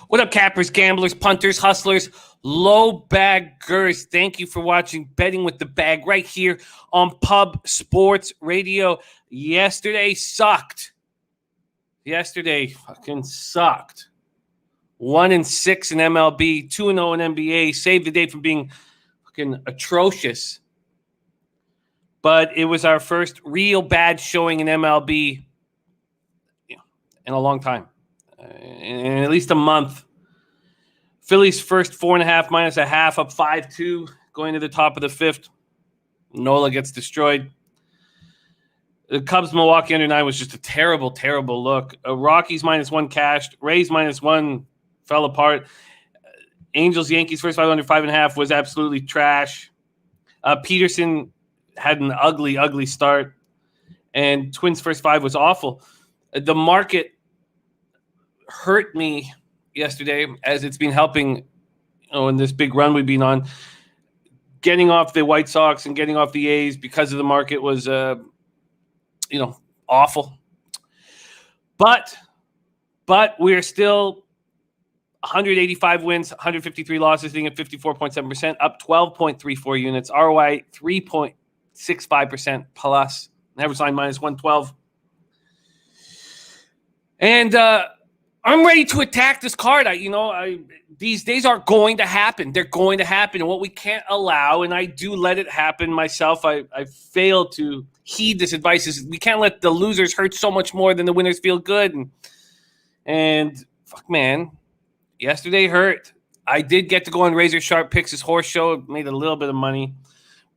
What up, cappers, gamblers, punters, hustlers, low baggers? Thank you for watching Betting with the Bag right here on Pub Sports Radio. Yesterday sucked. Yesterday fucking sucked. 1-6 in MLB, 2-0 in NBA. Saved the day from being fucking atrocious. But it was our first real bad showing in MLB in a long time. In at least a month. Phillies first 4.5 minus a half, up 5-2 going to the top of the fifth. Nola gets destroyed. The Cubs Milwaukee under 9 was just a terrible, terrible look. Rockies -1 cashed. Rays -1 fell apart. Angels Yankees first 5 under 5.5 was absolutely trash. Peterson had an ugly, ugly start. And Twins first 5 was awful. The market hurt me yesterday, as it's been helping, in this big run we've been on. Getting off the White Sox and getting off the A's because of the market was, awful. But we're still 185 wins, 153 losses, sitting at 54.7%, up 12.34 units. ROI 3.65% plus. Average line -112. And I'm ready to attack this card. These days are going to happen. They're going to happen. And what we can't allow, and I do let it happen myself, I fail to heed this advice, is we can't let the losers hurt so much more than the winners feel good. And fuck, man, yesterday hurt. I did get to go on Razor Sharp Picks, his horse show, made a little bit of money,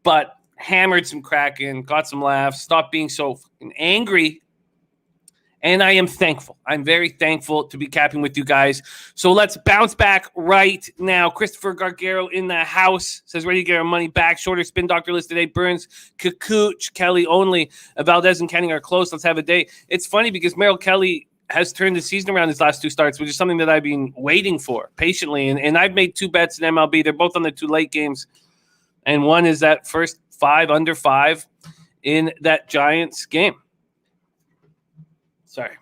but hammered some Kraken, got some laughs, stopped being so fucking angry. And I am thankful. I'm very thankful to be capping with you guys. So let's bounce back right now. Christopher Gargaro in the house says, ready to get our money back. Shorter spin doctor list today. Burns, Kukuch, Kelly only. Valdez and Canning are close. Let's have a day. It's funny because Merrill Kelly has turned the season around his last 2 starts, which is something that I've been waiting for patiently. And I've made 2 bets in MLB. They're both on the 2 late games. And one is that first 5 under 5 in that Giants game. Sorry.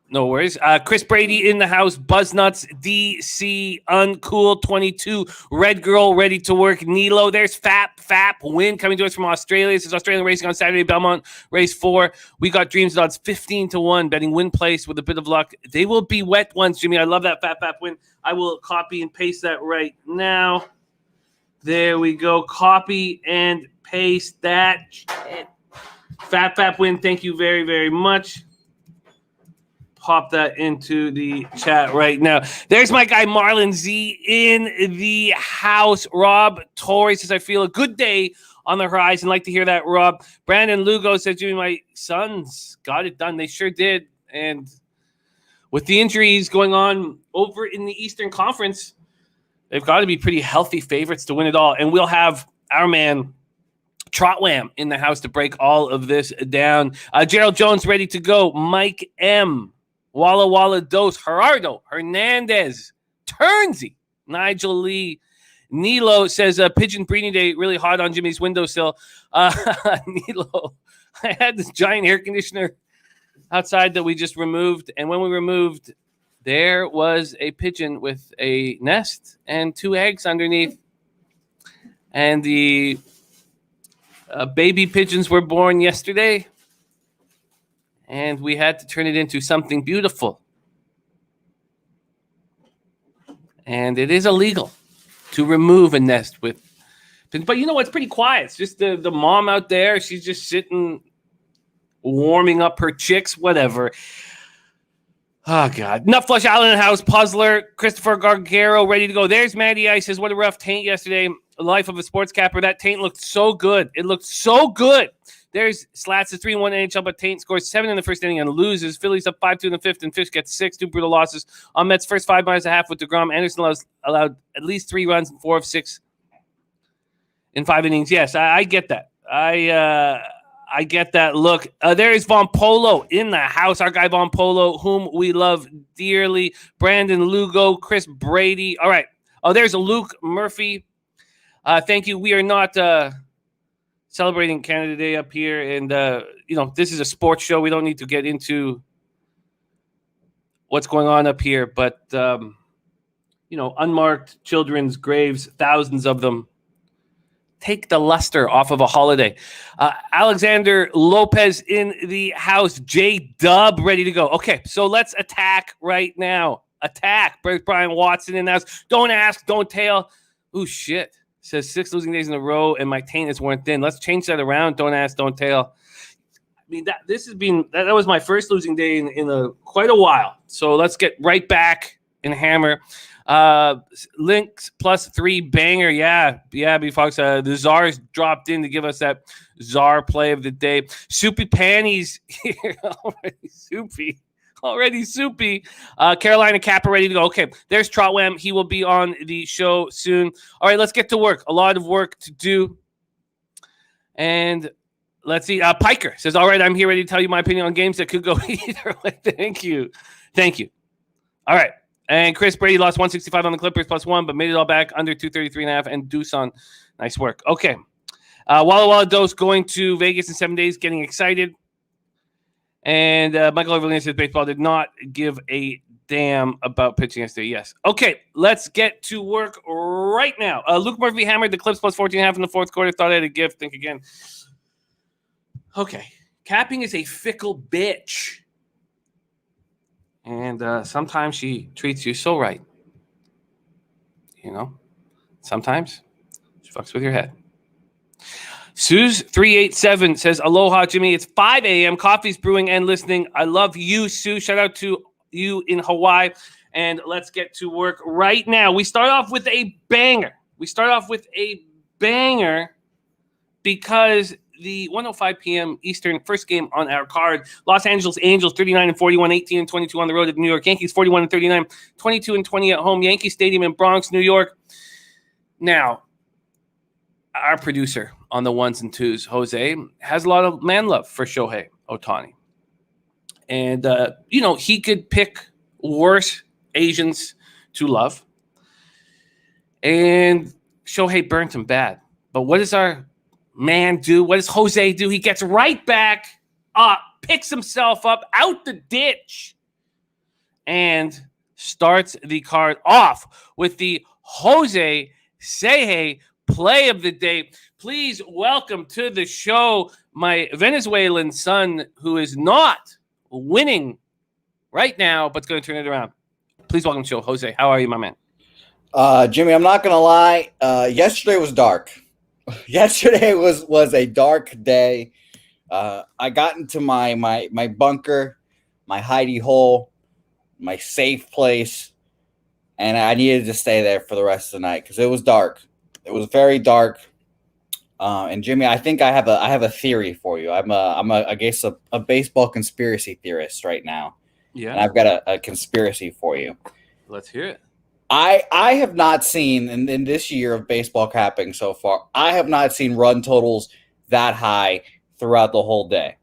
No worries. Chris Brady in the house. Buzznuts. DC. Uncool 22. Red Girl ready to work. Nilo. There's Fap. Win coming to us from Australia. This is Australian racing on Saturday. Belmont race 4. We got Dreams odds 15-1. Betting win place with a bit of luck. They will be wet ones, Jimmy. I love that Fap win. I will copy and paste that right now. There we go. Copy and paste that. Fap win. Thank you very, very much. Pop that into the chat right now. There's my guy Marlon Z in the house. Rob Torrey says, I feel a good day on the horizon. Like to hear that, Rob. Brandon Lugo says, Jimmy, my sons got it done. They sure did. And with the injuries going on over in the Eastern Conference, they've got to be pretty healthy favorites to win it all. And we'll have our man Trotwam in the house to break all of this down. Gerald Jones ready to go. Mike M. Walla Dos. Gerardo Hernandez. Turnsy. Nigel Lee. Nilo says, pigeon breeding day really hot on Jimmy's windowsill. Nilo, I had this giant air conditioner outside that we just removed. And when we removed, there was a pigeon with a nest and 2 eggs underneath. And the baby pigeons were born yesterday, and we had to turn it into something beautiful. And it is illegal to remove a nest with pigeons. But you know what's pretty quiet? It's just the mom out there. She's just sitting, warming up her chicks, whatever. Oh, God. Nutflush Allen in the house. Puzzler. Christopher Gargaro ready to go. There's Matty I says, what a rough Taint yesterday. Life of a sports capper. That Taint looked so good. It looked so good. There's Slats is 3-1 NHL, but Taint scores 7 in the first inning and loses. Phillies up 5-2 in the fifth, and Fish gets 6. 2 brutal losses. On Mets' first 5 minus a half with DeGrom. Anderson allowed at least 3 runs and 4 of 6 in 5 innings. Yes, I get that. I get that look. There is Von Polo in the house. Our guy Von Polo, whom we love dearly. Brandon Lugo, Chris Brady. All right. Oh, there's a Luke Murphy. Thank you. We are not celebrating Canada Day up here. And, this is a sports show. We don't need to get into what's going on up here, but unmarked children's graves, thousands of them, take the luster off of a holiday. Alexander Lopez in the house. J-Dub ready to go. Okay, so let's attack right now. Attack. Brian Watson in the house. Don't ask, don't tell. Ooh, shit. Says 6 losing days in a row, and my taint is worn thin. Let's change that around. Don't ask, don't tell. I mean, that was my first losing day in quite a while. So let's get right back and hammer. Lynx +3 banger. Yeah, B Fox. The Czar's dropped in to give us that Czar play of the day. Soupy Panties here. Already soupy. Carolina Kappa ready to go. Okay, there's Trotwam. He will be on the show soon. All right, let's get to work. A lot of work to do. And let's see. Piker says, all right, I'm here ready to tell you my opinion on games that could go either way. Thank you. All right. And Chris Brady lost 165 on the Clippers +1, but made it all back under 233.5. And Doosan, nice work. Okay. Walla Walla Dose going to Vegas in 7 days, getting excited. And Michael Overland says baseball did not give a damn about pitching yesterday. Yes. Okay, let's get to work right now. Luke Murphy hammered the Clips +14.5 in the fourth quarter. Thought I had a gift. Think again. Okay. Capping is a fickle bitch. And sometimes she treats you so right. Sometimes she fucks with your head. Suze387 says, aloha, Jimmy. It's 5 a.m. Coffee's brewing and listening. I love you, Sue. Shout out to you in Hawaii. And let's get to work right now. We start off with a banger. Because the 1:05 p.m. Eastern first game on our card. Los Angeles Angels 39-41, 18-22 on the road at the New York Yankees, 41-39, 22-20 at home. Yankee Stadium in Bronx, New York. Now, our producer on the ones and twos, Jose, has a lot of man love for Shohei Ohtani. And, he could pick worse Asians to love. And Shohei burnt him bad. But what does our man do? What does Jose do? He gets right back up, picks himself up out the ditch, and starts the card off with the Jose Sehe play of the day. Please welcome to the show my Venezuelan son, who is not winning right now, but's going to turn it around. Please welcome to the show, Jose. How are you, my man? Jimmy, I'm not going to lie. Yesterday was dark. Yesterday was a dark day. I got into my bunker, my hidey hole, my safe place, and I needed to stay there for the rest of the night because it was dark. It was very dark. And Jimmy, I think I have a theory for you. I guess a baseball conspiracy theorist right now. Yeah. And I've got a conspiracy for you. Let's hear it. I have not seen in this year of baseball capping so far, I have not seen run totals that high throughout the whole day.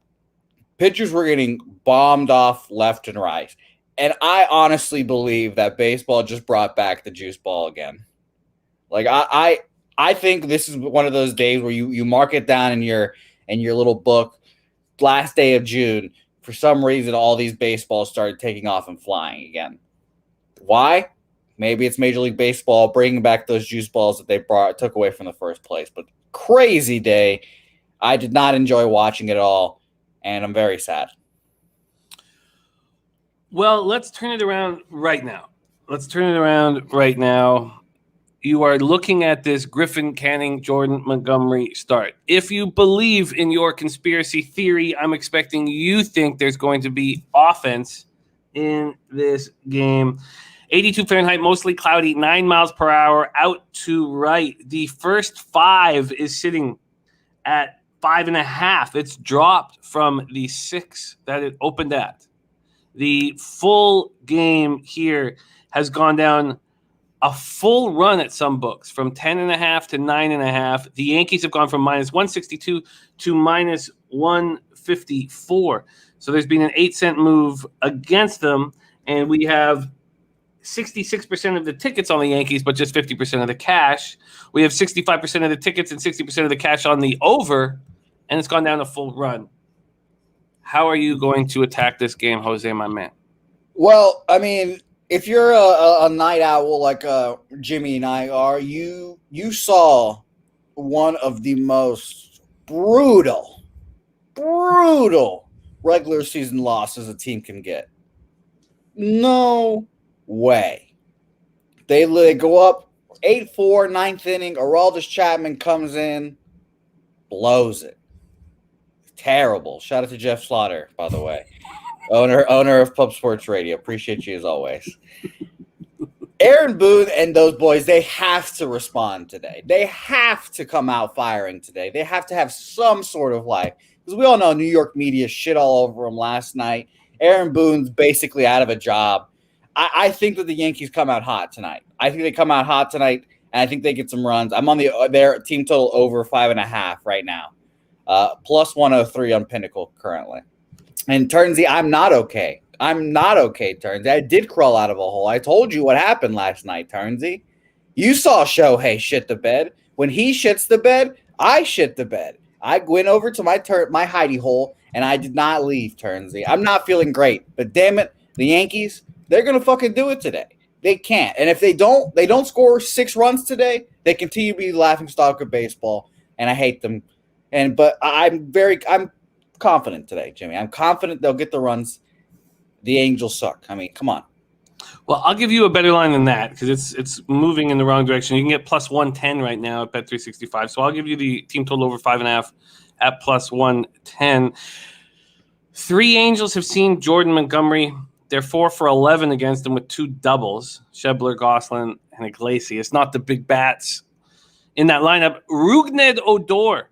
Pitchers were getting bombed off left and right. And I honestly believe that baseball just brought back the juice ball again. Like I think this is one of those days where you mark it down in your little book. Last day of June, for some reason, all these baseballs started taking off and flying again. Why? Maybe it's Major League Baseball bringing back those juice balls that they took away from the first place. But crazy day. I did not enjoy watching it all, and I'm very sad. Well, let's turn it around right now. You are looking at this Griffin, Canning, Jordan, Montgomery start. If you believe in your conspiracy theory, I'm expecting you think there's going to be offense in this game. 82 Fahrenheit, mostly cloudy, 9 miles per hour, out to right. The first 5 is sitting at 5.5. It's dropped from the 6 that it opened at. The full game here has gone down a full run at some books from 10.5 to 9.5. The Yankees have gone from -162 to -154. So there's been an 8-cent move against them, and we have 66% of the tickets on the Yankees, but just 50% of the cash. We have 65% of the tickets and 60% of the cash on the over, and it's gone down a full run. How are you going to attack this game, Jose, my man? Well, I mean, if you're a night owl like Jimmy and I are, you saw one of the most brutal regular season losses a team can get. No way. They go up 8-4, ninth inning. Aroldis Chapman comes in, blows it. Terrible. Shout out to Jeff Slaughter, by the way. owner of Pub Sports Radio. Appreciate you as always. Aaron Boone and those boys, they have to respond today. They have to come out firing today. They have to have some sort of life. Because we all know New York media shit all over him last night. Aaron Boone's basically out of a job. I think that the Yankees come out hot tonight. I think they come out hot tonight, and I think they get some runs. I'm on their team total over 5.5 right now. Plus 103 on Pinnacle currently. And Turnsy, I'm not okay. Turnsy. I did crawl out of a hole. I told you what happened last night, Turnsy. You saw Shohei shit the bed. When he shits the bed, I shit the bed. I went over to my hidey hole, and I did not leave, Turnsy. I'm not feeling great. But damn it, the Yankees, they're going to fucking do it today. They can't. And if they don't score 6 runs today, they continue to be the laughingstock of baseball, and I hate them. But I'm confident today, Jimmy. I'm confident they'll get the runs. The Angels suck. I mean, come on. Well, I'll give you a better line than that because it's moving in the wrong direction. You can get plus 110 right now at Bet365. So I'll give you the team total over 5.5 at plus 110. 3 Angels have seen Jordan Montgomery. They're 4 for 11 against them with 2 doubles. Schebler, Gosselin, and Iglesias. Not the big bats in that lineup. Rougned Odor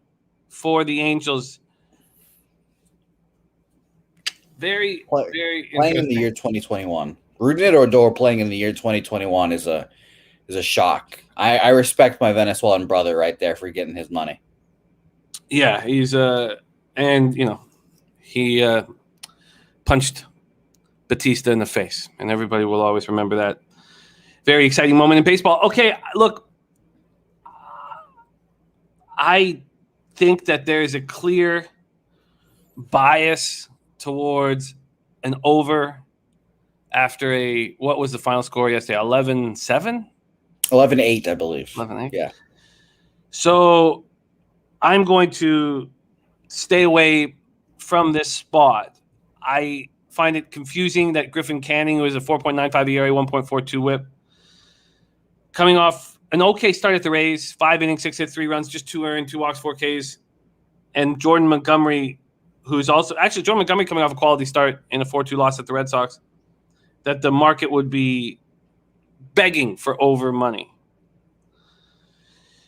for the Angels. Very playing in the year 2021. Rougned Odor playing in the year 2021 is a shock. I respect my Venezuelan brother right there for getting his money. Yeah, he's and you know, he punched Batista in the face, and everybody will always remember that very exciting moment in baseball. Okay, look, I think that there is a clear bias towards an over after what was the final score yesterday? 11-7? 11-8, I believe. 11-8? Yeah. So I'm going to stay away from this spot. I find it confusing that Griffin Canning, who is a 4.95 ERA, 1.42 whip, coming off an okay start at the Rays, 5 innings, 6 hits, 3 runs, just 2 earned, 2 walks, 4 Ks, and Jordan Montgomery, who's also actually Jordan Montgomery coming off a quality start in a 4-2 loss at the Red Sox, that the market would be begging for over money.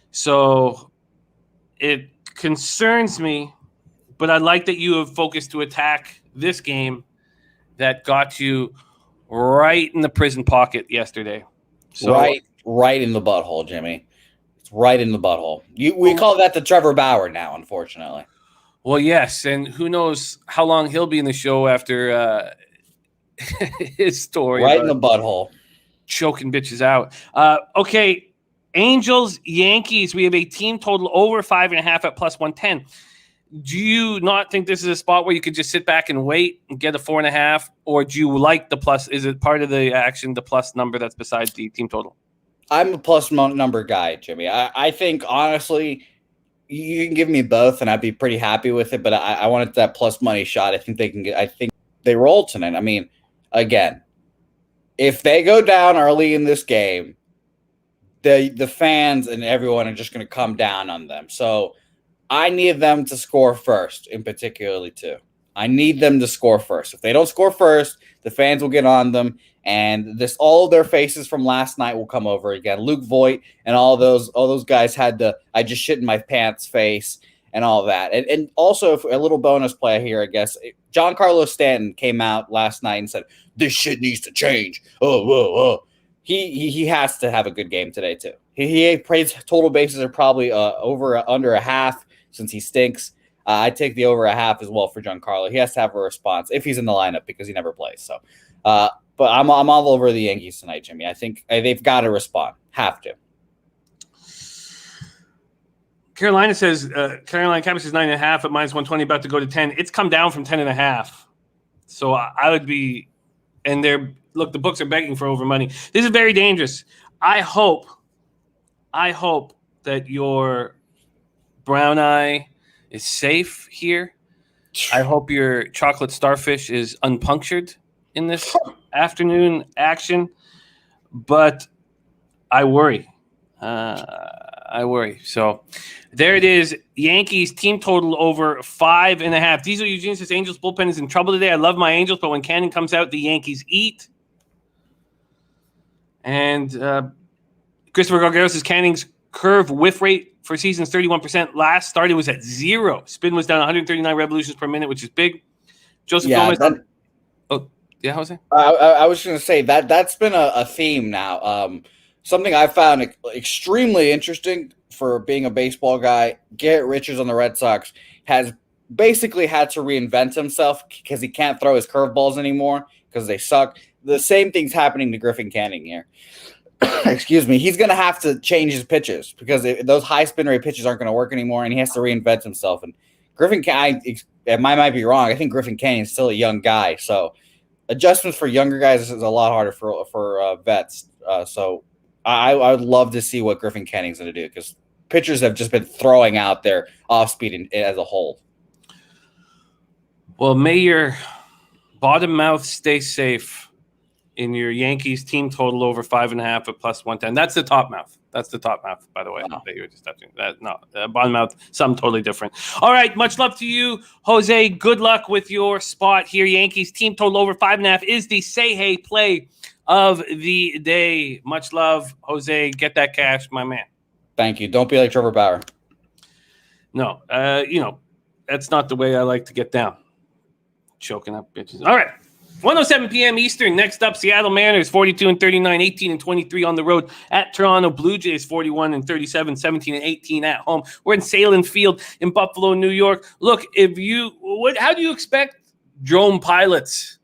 So it concerns me, but I like that you have focused to attack this game that got you right in the prison pocket yesterday. So, right in the butthole, Jimmy. It's right in the butthole. We call that the Trevor Bauer now, unfortunately. Well, yes, and who knows how long he'll be in the show after his story. Right in the butthole. Choking bitches out. Okay, Angels, Yankees, we have a team total over 5.5 at plus 110. Do you not think this is a spot where you could just sit back and wait and get a 4.5, or do you like the plus? Is it part of the action, the plus number that's beside the team total? I'm a plus number guy, Jimmy. I think, honestly, you can give me both, and I'd be pretty happy with it, but I wanted that plus money shot. I think they roll tonight. I mean, again, if they go down early in this game, the fans and everyone are just going to come down on them. So I need them to score first, in particularly too. I need them to score first. If they don't score first, the fans will get on them, and all of their faces from last night will come over again. Luke Voigt and all those guys had the "I just shit in my pants" face and all that. And also, a little bonus play here, I guess. Giancarlo Stanton came out last night and said, "This shit needs to change." Oh. He has to have a good game today too. He prays total bases are probably under a half since he stinks. I take the over a half as well for Giancarlo. He has to have a response if he's in the lineup because he never plays. So, but I'm all over the Yankees tonight, Jimmy. I think they've got to respond. Have to. Carolina says Carolina Campus is 9.5 at minus 120, about to go to 10. It's come down from 10.5. So I would be And the books are begging for over money. This is very dangerous. I hope that your brown eye is safe here. I hope your chocolate starfish is unpunctured in this afternoon action. But I worry. So there it is. Yankees team total over 5.5. Diesel Eugene says Angels bullpen is in trouble today. I love my Angels, but when Cannon comes out, the Yankees eat. And Christopher Gargaro says Canning's curve whiff rate for season's 31%. Last start, it was at 0. Spin was down 139 revolutions per minute, which is big. Joseph Gomez. Yeah, Jose? I was going to say that's been a theme now. Something I found extremely interesting for being a baseball guy, Garrett Richards on the Red Sox has basically had to reinvent himself because he can't throw his curveballs anymore because they suck. The same thing's happening to Griffin Canning here. Excuse me. He's going to have to change his pitches because those high spin rate pitches aren't going to work anymore, and he has to reinvent himself. And Griffin Canning, I might be wrong. I think Griffin Canning is still a young guy, so adjustments for younger guys is a lot harder for vets. So I would love to see what Griffin Canning's going to do because pitchers have just been throwing out their off speed as a whole. Well, may your bottom mouth stay safe in your Yankees team total over 5.5 at +110. That's the top mouth. That's the top mouth, by the way, that you were just touching. Bottom mouth, something totally different. All right, much love to you, Jose. Good luck with your spot here. Yankees team total over 5.5 is the say hey play of the day. Much love, Jose. Get that cash, my man. Thank you. Don't be like Trevor Bauer. No, that's not the way I like to get down. Choking up bitches. All right. 1:07 p.m. Eastern. Next up, Seattle Mariners 42-39, 18-23 on the road at Toronto Blue Jays 41-37, 17-18 at home. We're in Sahlen Field in Buffalo, New York. Look, how do you expect drone pilots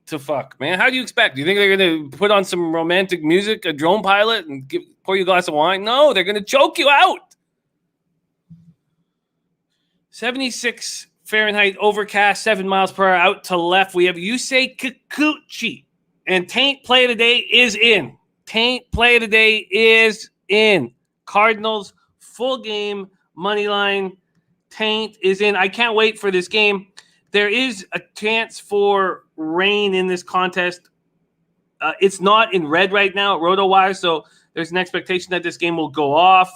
to fuck, man? How do you expect? Do you think they're going to put on some romantic music, a drone pilot, and pour you a glass of wine? No, they're going to choke you out. 76 Fahrenheit, overcast, 7 miles per hour, out to left. We have Yusei Kikuchi. And Taint play of the day is in. Taint play of the day is in. Cardinals, full game, money line. Taint is in. I can't wait for this game. There is a chance for rain in this contest. It's not in red right now at RotoWire, so there's an expectation that this game will go off.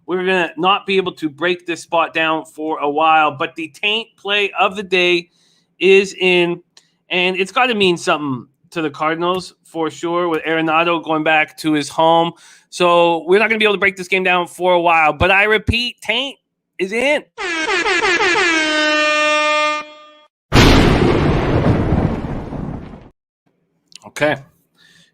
We're going to not be able to break this spot down for a while, but the Taint play of the day is in, and it's got to mean something to the Cardinals for sure with Arenado going back to his home. So we're not going to be able to break this game down for a while, but I repeat, Taint is in. Okay.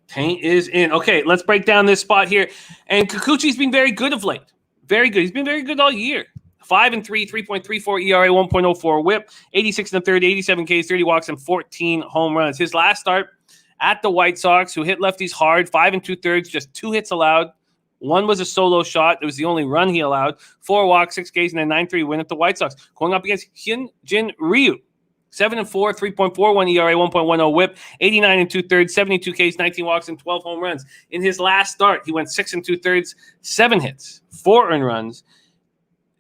Taint is in. Okay, let's break down this spot here. And Kikuchi's been very good of late. Very good. He's been very good all year. 5-3, 3.34 ERA, 1.04 WHIP, 86 and a third, 87 Ks, 30 walks, and 14 home runs. His last start at the White Sox, who hit lefties hard, 5 2/3, just 2 hits allowed. One was a solo shot. It was the only run he allowed. 4 walks, 6 Ks, and a 9-3 win at the White Sox. Going up against Hyun-Jin Ryu. 7-4, 3.41 ERA, 1.10 WHIP, 89 2/3, 72 Ks, 19 walks, and 12 home runs. In his last start, he went 6 2/3, 7 hits, 4 earned runs,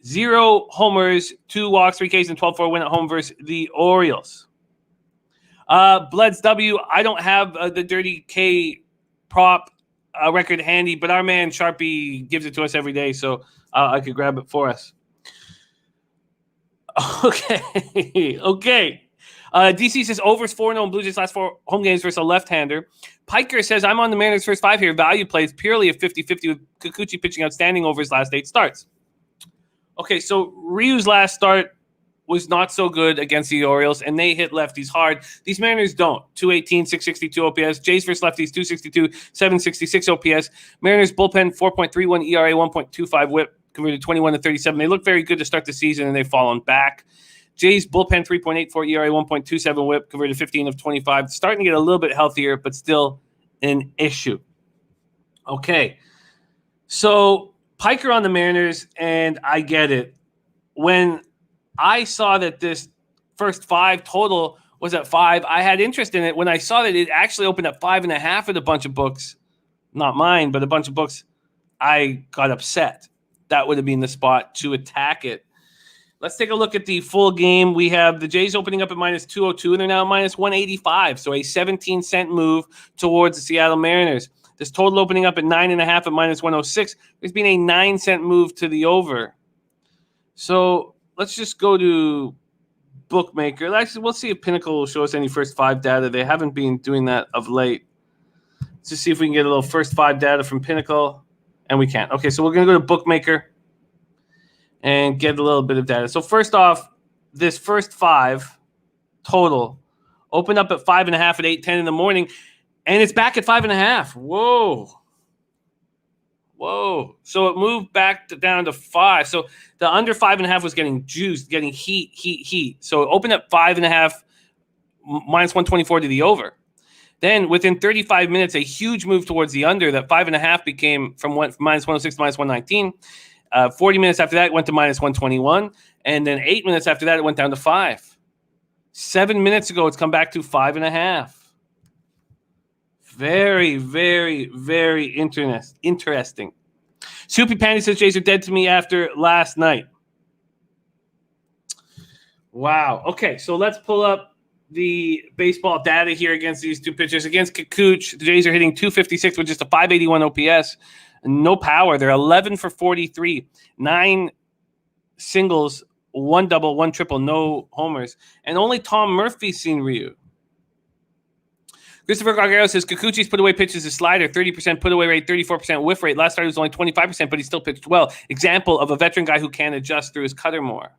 0 homers, 2 walks, 3 Ks, and 12-4 win at home versus the Orioles. Bloods W, I don't have the Dirty K prop record handy, but our man Sharpie gives it to us every day, so I could grab it for us. Okay. DC says overs 4-0 Blue Jays last 4 home games versus a left-hander. Piker says I'm on the Mariners' first 5 here. Value plays purely a 50-50 with Kikuchi pitching outstanding over his last 8 starts. Okay, so Ryu's last start was not so good against the Orioles, and they hit lefties hard. These Mariners don't. 218, 662 OPS. Jays versus lefties, 262, 766 OPS. Mariners bullpen, 4.31 ERA, 1.25 WHIP, converted 21 to 37. They look very good to start the season, and they've fallen back. Jays bullpen 3.84 ERA, 1.27 WHIP, converted 15 of 25. Starting to get a little bit healthier, but still an issue. Okay, so Piker on the Mariners, and I get it. When I saw that this first 5 total was at 5. I had interest in it when I saw that it actually opened at 5.5 at a bunch of books. Not mine, but a bunch of books. I got upset. That would have been the spot to attack it. Let's take a look at the full game. We have the Jays opening up at minus 202, and they're now minus 185. So a 17-cent move towards the Seattle Mariners. This total opening up at 9.5 at minus 106. There's been a 9-cent move to the over. So let's just go to Bookmaker. Actually, we'll see if Pinnacle will show us any first 5 data. They haven't been doing that of late. Let's just see if we can get a little first 5 data from Pinnacle. And we can't. Okay, so we're going to go to Bookmaker and get a little bit of data. So first off, this first 5 total opened up at 5.5 at 8:10 in the morning, and it's back at 5.5. Whoa. So it moved back down to 5. So the under 5.5 was getting juiced, getting heat. So it opened up 5.5, minus 124 to the over. Then within 35 minutes, a huge move towards the under. That 5.5 became from minus 106 to minus 119. 40 minutes after that, it went to minus 121. And then 8 minutes after that, it went down to 5. 7 minutes ago, it's come back to 5.5. Very, very, very interesting. Soupy Panty says Jays are dead to me after last night. Wow. Okay, so let's pull up the baseball data here against these two pitchers. Against Kikuch, the Jays are hitting 256 with just a 581 OPS. No power. They're 11 for 43. 9 singles, 1 double, 1 triple, no homers. And only Tom Murphy's seen Ryu. Christopher Gargaro says Kikuchi's put away pitches is slider, 30% put away rate, 34% whiff rate. Last start was only 25%, but he still pitched well. Example of a veteran guy who can adjust through his cutter more.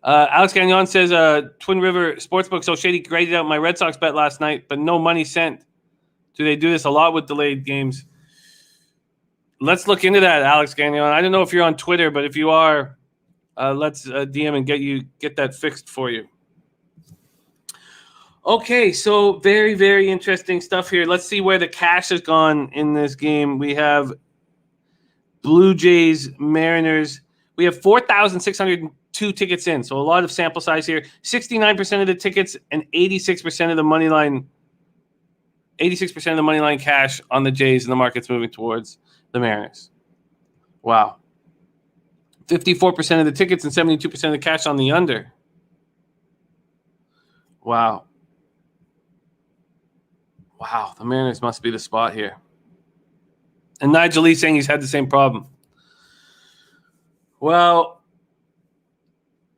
Alex Gagnon says Twin River Sportsbook so shady graded out my Red Sox bet last night, but no money sent. Do they do this a lot with delayed games? Let's look into that, Alex Gagnon. I don't know if you're on Twitter, but if you are, let's DM and get that fixed for you. Okay, so very, very interesting stuff here. Let's see where the cash has gone in this game. We have Blue Jays, Mariners. We have 4,602 tickets in, so a lot of sample size here. 69% of the tickets and 86% of the money line. 86% of the money line cash on the Jays, and the market's moving towards the Mariners. Wow. 54% of the tickets and 72% of the cash on the under. Wow. Wow, the Mariners must be the spot here. And Nigel Lee saying he's had the same problem. Well,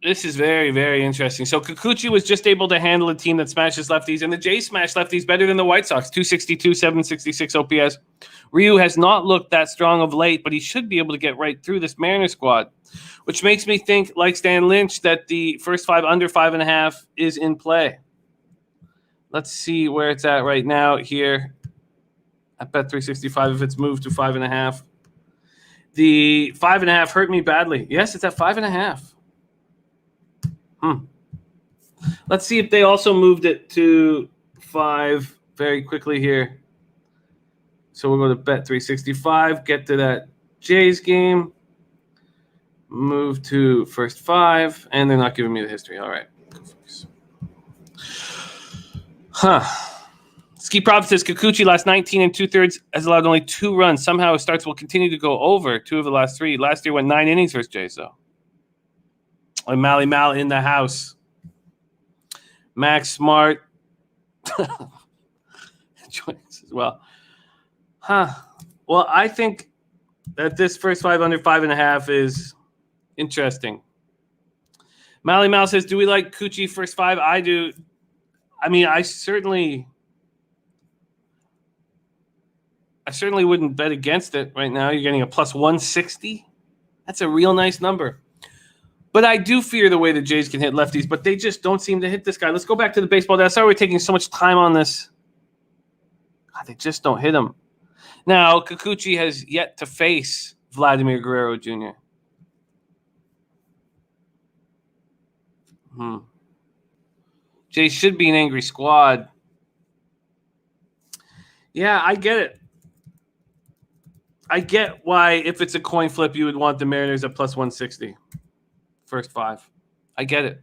this is very, very interesting. So Kikuchi was just able to handle a team that smashes lefties, and the Jays smash lefties better than the White Sox, 262, 766 OPS. Ryu has not looked that strong of late, but he should be able to get right through this Mariners squad, which makes me think, like Stan Lynch, that the first 5 under 5.5 is in play. Let's see where it's at right now here. I bet 365 if it's moved to 5.5. The 5.5 hurt me badly. Yes, it's at 5.5. Let's see if they also moved it to 5 very quickly here. So we'll go to bet 365, get to that Jays game, move to first 5, and they're not giving me the history. All right. Ski Prop says Kikuchi last 19 and 2/3 has allowed only 2 runs. Somehow his starts will continue to go over 2 of the last 3. Last year went 9 innings versus Jays, though. And Mally Mal in the house. Max Smart joins as well. Well, I think that this first 5 under 5.5 is interesting. Mally Mal says, do we like Coochie first 5? I do. I mean, I certainly wouldn't bet against it right now. You're getting a plus 160. That's a real nice number. But I do fear the way the Jays can hit lefties, but they just don't seem to hit this guy. Let's go back to the baseball. That's why we're taking so much time on this. God, they just don't hit him. Now, Kikuchi has yet to face Vladimir Guerrero Jr. Jays should be an angry squad. Yeah, I get it. I get why, if it's a coin flip, you would want the Mariners at plus 160. first 5. I get it.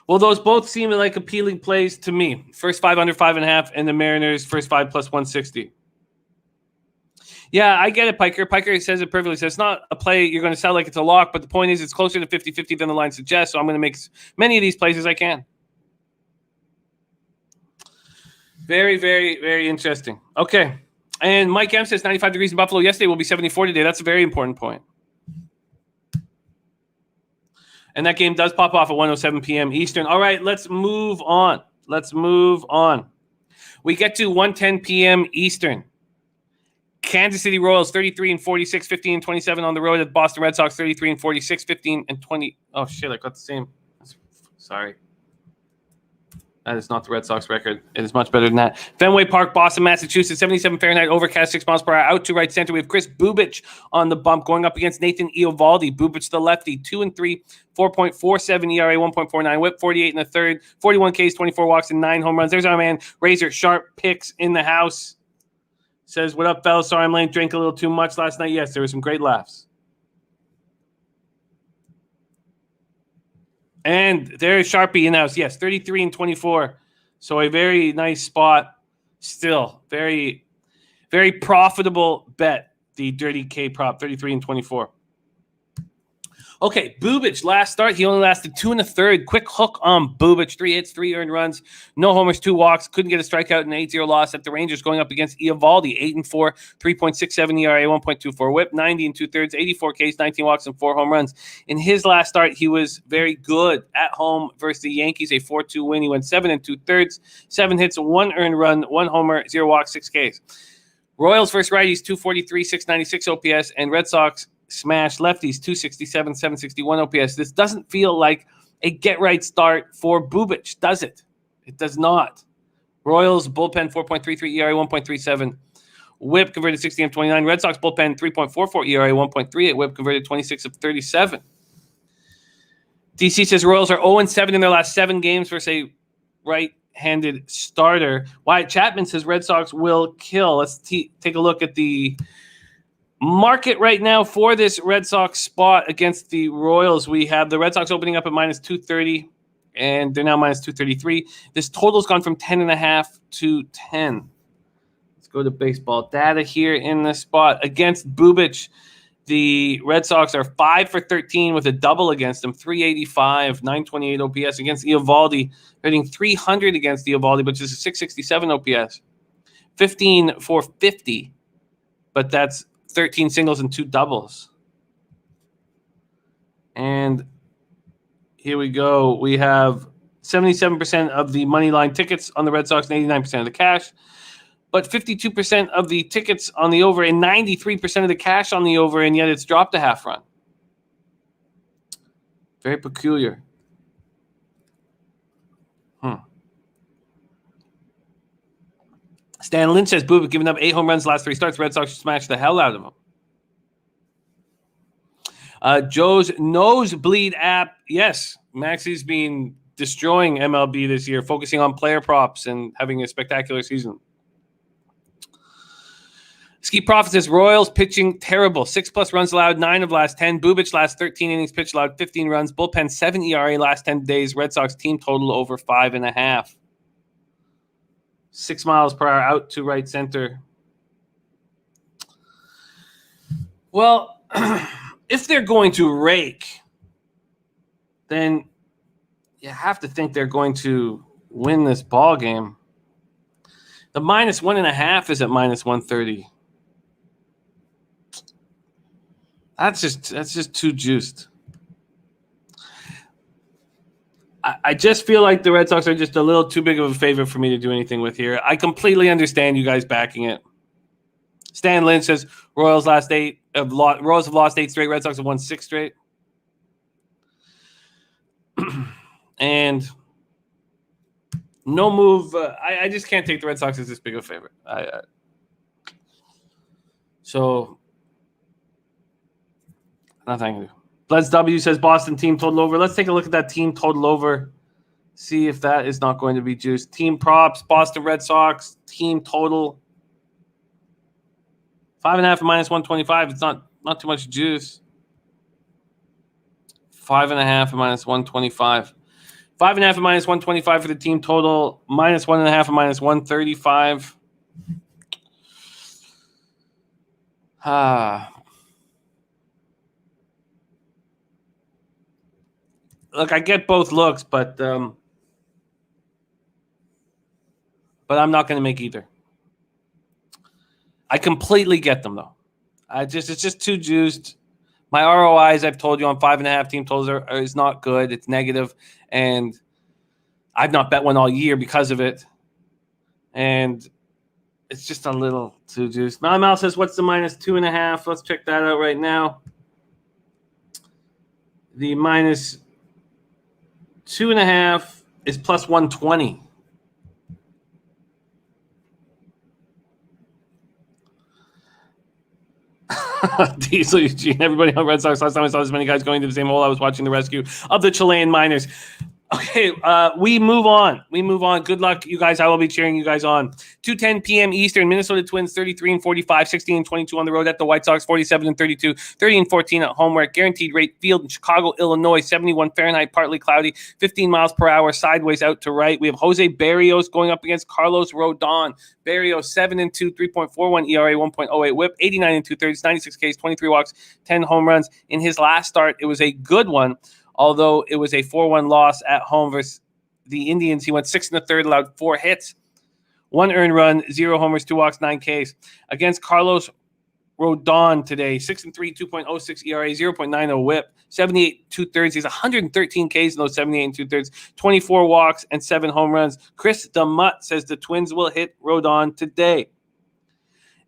Well, those both seem like appealing plays to me. First 5 under 5.5, and the Mariners first 5 plus 160. Yeah, I get it, Piker. Piker says it perfectly. Says it's not a play you're going to sell like it's a lock, but the point is it's closer to 50-50 than the line suggests, so I'm going to make as many of these plays as I can. Very, very, very interesting. Okay. And Mike M says 95 degrees in Buffalo yesterday, will be 74 today. That's a very important point. And that game does pop off at 1:07 p.m. Eastern. All right, let's move on. We get to 1:10 p.m. Eastern. Kansas City Royals 33-46, 15-27 on the road at Boston Red Sox 33-46, 15-20. Oh shit, I got the same. Sorry. That is not the Red Sox record. It is much better than that. Fenway Park, Boston, Massachusetts, 77 Fahrenheit, overcast, 6 miles per hour. Out to right center, we have Chris Bubic on the bump going up against Nathan Eovaldi. Bubic, the lefty, 2-3, 4.47 ERA, 1.49 whip, 48 in the third, 41 Ks, 24 walks, and 9 home runs. There's our man, Razor Sharp Picks in the house. Says, what up, fellas? Sorry I'm late. Drank a little too much last night. Yes, there were some great laughs. And there's Sharpie in the house. Yes, 33-24. So a very nice spot. Still, very, very profitable bet. The Dirty K prop, 33-24. Okay, Bubic, last start. He only lasted 2 1/3. Quick hook on Bubic. 3 hits, 3 earned runs. No homers, 2 walks. Couldn't get a strikeout in an 8-0 loss at the Rangers going up against Eovaldi. 8-4, 3.67 ERA, 1.24 whip, 90 2/3, 84 Ks, 19 walks, and 4 home runs. In his last start, he was very good at home versus the Yankees, a 4-2 win. He went 7 2/3, 7 hits, 1 earned run, 1 homer, 0 walks, 6 Ks. Royals versus righties, 243, 696 OPS, and Red Sox smash lefties, 267, 761 OPS. This doesn't feel like a get-right start for Bubic, does it? It does not. Royals bullpen, 4.33 ERA, 1.37 whip, converted 60 of 29. Red Sox bullpen, 3.44 ERA, 1.38 whip, converted 26 of 37. DC says Royals are 0-7 in their last 7 games versus a right-handed starter. Wyatt Chapman says Red Sox will kill. Let's take a look at the market right now for this Red Sox spot against the Royals. We have the Red Sox opening up at minus 230, and they're now minus 233. This total's gone from 10.5 to 10. Let's go to baseball data here in this spot. Against Bubic, the Red Sox are 5 for 13 with a double against them, 385, 928 OPS. Against Eovaldi, hitting 300 against Eovaldi, which is a 667 OPS. 15 for 50, but that's 13 singles and 2 doubles. And here we go. We have 77% of the money line tickets on the Red Sox and 89% of the cash, but 52% of the tickets on the over and 93% of the cash on the over, and yet it's dropped a half run. Very peculiar. Stan Lynch says Bubic giving up 8 home runs last 3 starts. Red Sox smashed the hell out of him. Joe's Nosebleed app. Yes, Maxie's been destroying MLB this year, focusing on player props and having a spectacular season. Ski Prophet says Royals pitching terrible. 6+ runs allowed, 9 of last 10. Bubic last 13 innings pitched allowed 15 runs. Bullpen 7 ERA last 10 days. Red Sox team total over 5.5. 6 miles per hour out to right center. Well, if they're going to rake, then you have to think they're going to win this ball game. The minus 1.5 is at minus 130. That's just too juiced. I just feel like the Red Sox are just a little too big of a favorite for me to do anything with here. I completely understand you guys backing it. Stan Lynch says Royals have lost 8 straight. Red Sox have won 6 straight. And no move. I just can't take the Red Sox as this big of a favorite. So nothing I can do. Bleds W says Boston team total over. Let's take a look at that team total over. See if that is not going to be juiced. Team props, Boston Red Sox, team total. 5.5 minus 125. It's not too much juice. 5.5 and minus 125. 5.5 and minus 125 for the team total. Minus 1.5 and minus 135. Look, I get both looks, but I'm not going to make either. I completely get them though. It's just too juiced. My ROIs, I've told you, on 5.5 team totals is not good. It's negative, and I've not bet one all year because of it. And it's just a little too juiced. Mal says, "What's the minus 2.5?" Let's check that out right now. The minus 2.5 is plus 120. Diesel Eugene, everybody on Red Sox. Last time I saw this many guys going to the same hole, I was watching the rescue of the Chilean miners. Okay, we move on. Good luck, you guys. I will be cheering you guys on. 2:10 p.m. Eastern. Minnesota Twins 33 and 45, 16 and 22 on the road at the White Sox, 47 and 32, 30 and 14 at home. We're at Guaranteed Rate Field in Chicago, Illinois. 71 Fahrenheit, partly cloudy, 15 miles per hour, sideways out to right. We have Jose Berrios going up against Carlos Rodon. Berrios 7 and 2, 3.41 ERA, 1.08 WHIP, 89 and 2/3, 96 Ks, 23 walks, 10 home runs. In his last start, it was a good one. Although it was a 4-1 loss at home versus the Indians, he went 6 1/3, allowed 4 hits, 1 earned run, 0 homers, 2 walks, 9 Ks. Against Carlos Rodon today, 6 and 3, 2.06 ERA, 0.90 WHIP, 78 2/3. He's 113 Ks in those 78 and 2/3, 24 walks and 7 home runs. Chris DeMutt says the Twins will hit Rodon today.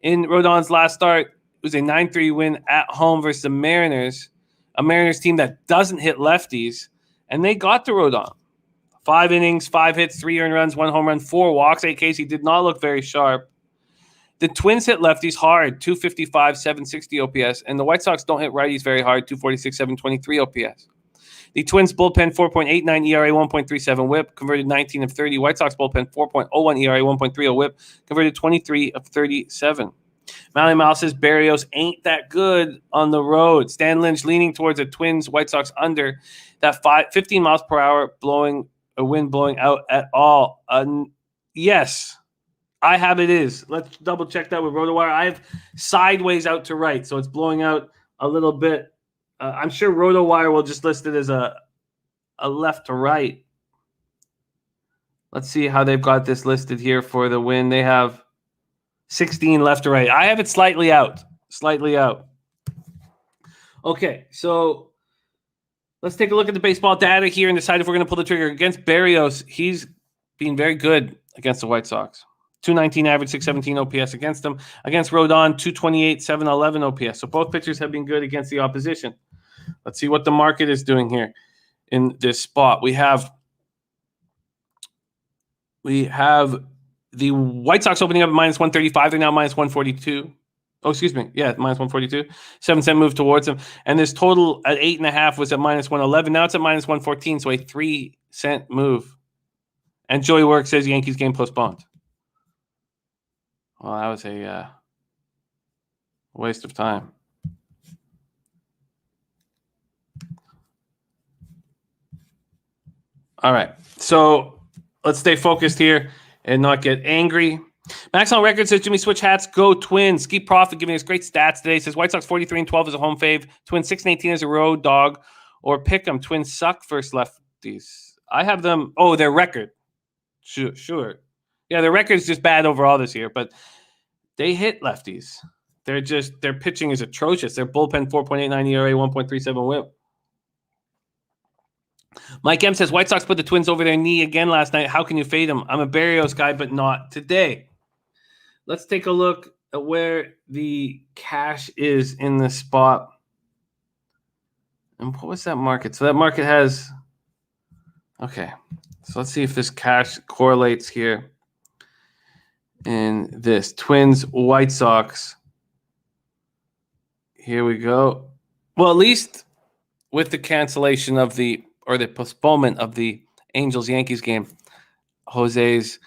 In Rodon's last start, it was a 9-3 win at home versus the Mariners. A Mariners team that doesn't hit lefties, and they got to Rodon. 5 innings, 5 hits, 3 earned runs, 1 home run, 4 walks, 8 Ks. He did not look very sharp. The Twins hit lefties hard, 255, 760 OPS, and the White Sox don't hit righties very hard, 246, 723 OPS. The Twins bullpen, 4.89 ERA, 1.37 WHIP, converted 19 of 30. White Sox bullpen, 4.01 ERA, 1.30 WHIP, converted 23 of 37. Mal says Berrios ain't that good on the road. Stan Lynch leaning towards a Twins White Sox under. That 15 miles per hour wind blowing out at all. Yes, I have it is. Let's double check that with RotoWire. I have sideways out to right, so it's blowing out a little bit. I'm sure RotoWire will just list it as a left to right. Let's see how they've got this listed here for the win. They have 16 left to right. I have it slightly out. Okay, so let's take a look at the baseball data here and decide if we're going to pull the trigger. Against Berrios, he's been very good against the White Sox. 219 average, 617 OPS against them. Against Rodon, 228, 711 OPS. So both pitchers have been good against the opposition. Let's see what the market is doing here in this spot. We have the White Sox opening up at minus 135. They're now minus 142. Oh, excuse me. Yeah, minus 142. 7-cent move towards them. And this total at 8.5 was at minus 111. Now it's at minus 114, so a 3-cent move. And Joey Work says Yankees game postponed. Well, that was a waste of time. All right. So let's stay focused here and not get angry. Max on record says Jimmy switch hats, go Twins. Ski Profit giving us great stats today. Says White Sox 43 and 12 is a home fave. Twins 6 and 18 as a road dog. Or pick them. Twins suck versus lefties. I have them. Oh, their record. Sure. Yeah, their record is just bad overall this year, but they hit lefties. Their pitching is atrocious. Their bullpen 4.89 ERA, 1.37 WHIP. Mike M says White Sox put the Twins over their knee again last night. How can you fade them? I'm a Berrios guy, but not today. Let's take a look at where the cash is in this spot. And what was that market? So that market has... Okay. So let's see if this cash correlates here in this. Twins, White Sox. Here we go. Well, at least with the cancellation of the postponement of the Angels-Yankees game, Jose's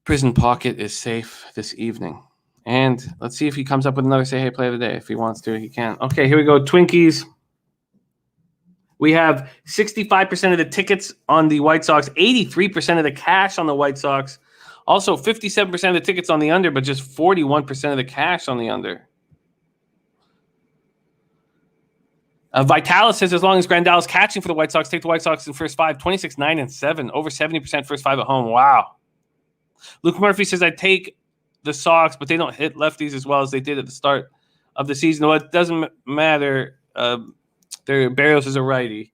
prison pocket is safe this evening. And let's see if he comes up with another say hey play of the day. If he wants to, he can. Okay, here we go. Twinkies. We have 65% of the tickets on the White Sox, 83% of the cash on the White Sox. Also, 57% of the tickets on the under, but just 41% of the cash on the under. Vitalis says, as long as Grandal's catching for the White Sox, take the White Sox in first 5, 26, 9, and 7. Over 70% first 5 at home. Wow. Luke Murphy says, I take the Sox, but they don't hit lefties as well as they did at the start of the season. Well, it doesn't matter. Barrios is a righty.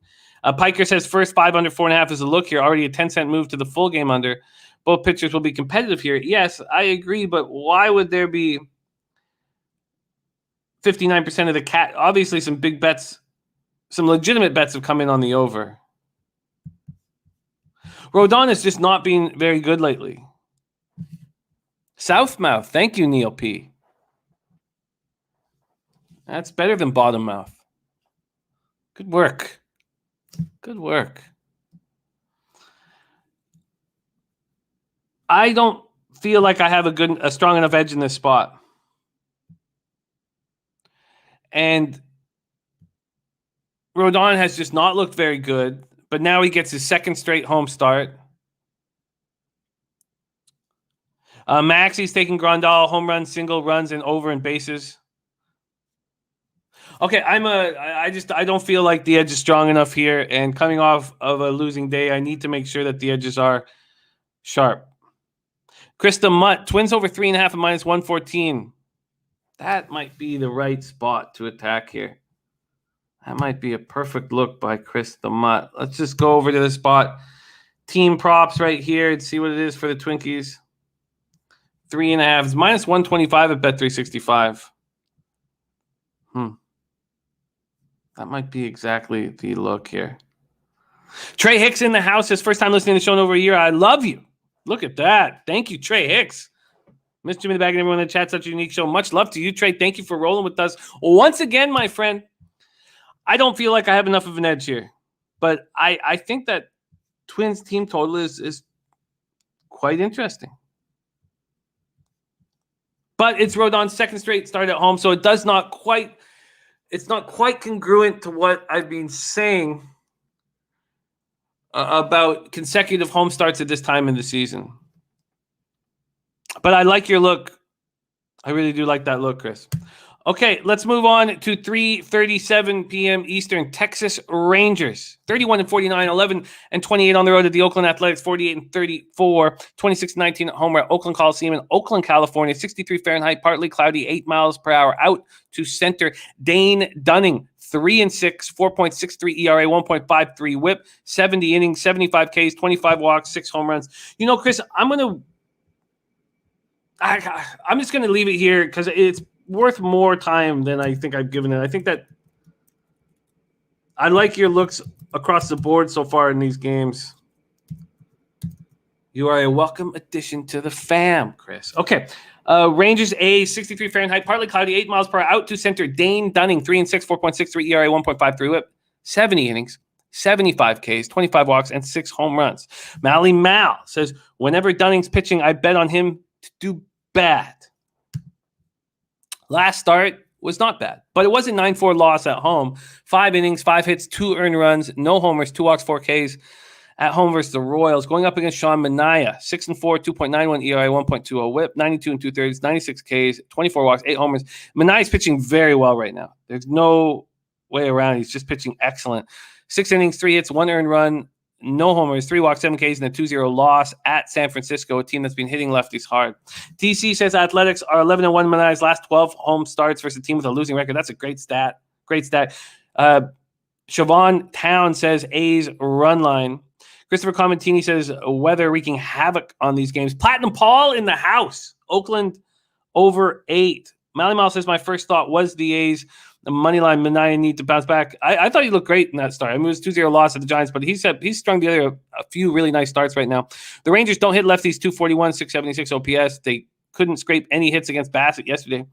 Piker says, first 5 under 4.5 is a look here. Already a 10-cent move to the full game under. Both pitchers will be competitive here. Yes, I agree, but why would there be 59% of the cat? Obviously, some big bets, some legitimate bets have come in on the over. Rodon has just not been very good lately. Southmouth. Thank you, Neil P. That's better than bottom mouth. Good work. Good work. I don't feel like I have a strong enough edge in this spot. And Rodon has just not looked very good, but now he gets his second straight home start. Maxey's taking Grandal, home runs, single runs, and over and bases. Okay, I don't feel like the edge is strong enough here, and coming off of a losing day, I need to make sure that the edges are sharp. Krista Mutt, Twins over 3.5 and minus 114. That might be the right spot to attack here. That might be a perfect look by Krista Mutt. Let's just go over to the spot. Team props right here and see what it is for the Twinkies. 3.5 is minus 125 at Bet365. That might be exactly the look here. Trey Hicks in the house. His first time listening to the show in over a year. I love you. Look at that. Thank you, Trey Hicks. Miss Jimmy the Bag and everyone in the chat. Such a unique show. Much love to you, Trey. Thank you for rolling with us. Once again, my friend, I don't feel like I have enough of an edge here. But I think that Twins team total is quite interesting. But it's Rodon's second straight start at home, so it's not quite congruent to what I've been saying about consecutive home starts at this time in the season. But I like your look. I really do like that look, Chris. Okay, let's move on to 3:37 p.m. Eastern. Texas Rangers, 31-49, 11-28 on the road at the Oakland Athletics, 48-34, 26-19 at home. We're at Oakland Coliseum in Oakland, California, 63 Fahrenheit, partly cloudy, 8 miles per hour. Out to center, Dane Dunning, 3-6, 4.63 ERA, 1.53 WHIP, 70 innings, 75 Ks, 25 walks, 6 home runs. You know, Chris, I'm just going to leave it here because it's worth more time than I think I've given it. I think that I like your looks across the board so far in these games. You are a welcome addition to the fam, Chris. Okay. Rangers A, 63 Fahrenheit, partly cloudy, 8 miles per hour, out to center, Dane Dunning, 3-6, 4.63 ERA, 1.53 WHIP, 70 innings, 75 Ks, 25 walks, and 6 home runs. Mally Mal says, whenever Dunning's pitching, I bet on him to do bad. Last start was not bad, but it was a 9-4 loss at home. 5 innings, 5 hits, 2 earned runs, no homers, 2 walks, 4 Ks at home versus the Royals. Going up against Sean Manaea, 6-4, 2.91 ERA, 1.20 WHIP, 92 2/3, 96 Ks, 24 walks, 8 homers. Manaea's pitching very well right now. There's no way around. He's just pitching excellent. 6 innings, 3 hits, 1 earned run, no homers, 3 walks, 7 Ks, and a 2-0 loss at San Francisco, a team that's been hitting lefties hard. TC says Athletics are 11-1 Manaea's last 12 home starts versus a team with a losing record. That's a great stat. Great stat. Siobhan Town says A's run line. Christopher Comentini says weather wreaking havoc on these games. Platinum Paul in the house. Oakland over 8. Mally Mal says my first thought was the A's. The money line, Manaea need to bounce back. I thought he looked great in that start. I mean, it was 2-0 loss at the Giants, but he said he's strung together a few really nice starts right now. The Rangers don't hit lefties, 241, 676 OPS. They couldn't scrape any hits against Bassett yesterday.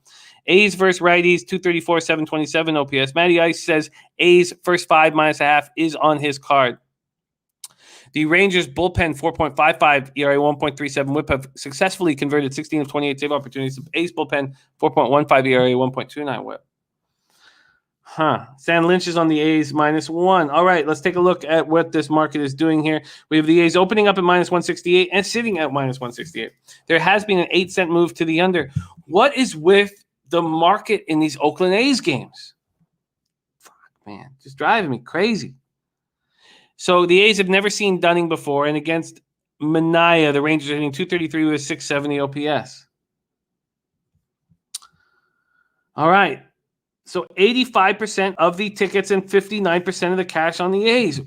A's versus righties, 234, 727 OPS. Matty Ice says A's first 5 -1/2 is on his card. The Rangers bullpen, 4.55 ERA, 1.37 WHIP, have successfully converted 16 of 28 save opportunities. The A's bullpen, 4.15 ERA, 1.29 WHIP. Stan Lynch is on the A's -1. All right, let's take a look at what this market is doing here. We have the A's opening up at -168 and sitting at -168. There has been an 8-cent move to the under. What is with the market in these Oakland A's games? Fuck, man, just driving me crazy. So the A's have never seen Dunning before, and against Manaea, the Rangers are hitting .233 with a .670 OPS. All right. So 85% of the tickets and 59% of the cash on the A's.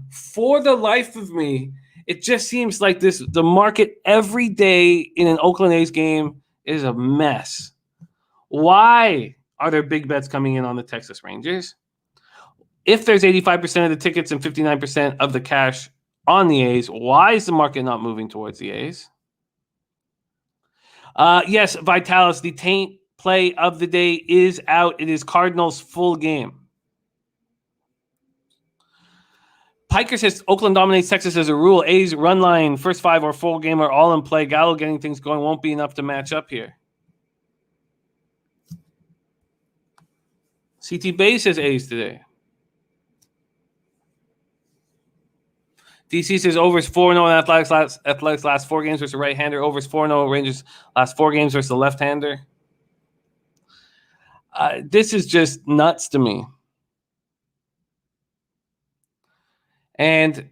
For the life of me, it just seems like the market every day in an Oakland A's game is a mess. Why are there big bets coming in on the Texas Rangers? If there's 85% of the tickets and 59% of the cash on the A's, why is the market not moving towards the A's? Yes, Vitalis, the Taint play of the day is out. It is Cardinals full game. Piker says Oakland dominates Texas as a rule. A's run line, first 5 or full game are all in play. Gallo getting things going won't be enough to match up here. CT Bay says A's today. DC says overs 4-0 in Athletics last 4 games versus the right-hander. Overs 4-0 Rangers last 4 games versus the left-hander. This is just nuts to me. And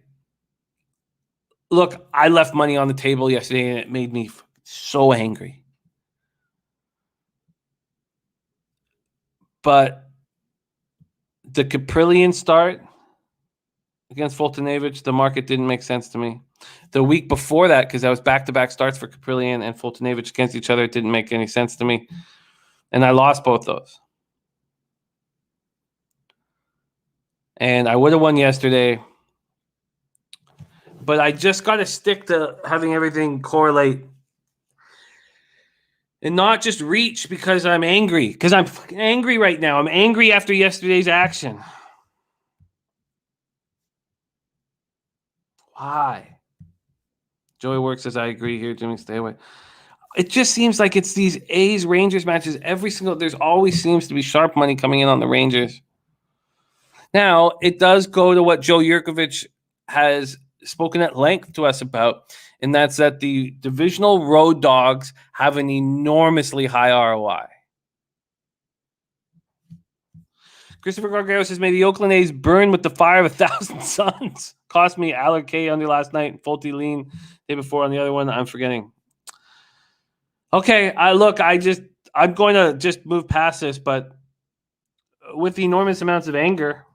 look, I left money on the table yesterday, and it made me so angry. But the Caprillion start against Fultonevich, the market didn't make sense to me. The week before that, because I was back-to-back starts for Caprillion and Fultonevich against each other, it didn't make any sense to me. And I lost both those. And I would have won yesterday. But I just got to stick to having everything correlate. And not just reach because I'm angry. Because I'm fucking angry right now. I'm angry after yesterday's action. Why? Joey Works says, I agree here. Jimmy, stay away. It just seems like it's these A's Rangers matches there's always seems to be sharp money coming in on the Rangers. Now, it does go to what Joe Yurkovich has spoken at length to us about, and that's that the divisional road dogs have an enormously high ROI. Christopher Gargaro says, may the Oakland A's burn with the fire of 1,000 suns. Cost me Aller K under last night, Fulte lean day before on the other one. I'm forgetting. Okay, I'm going to just move past this, but with the enormous amounts of anger,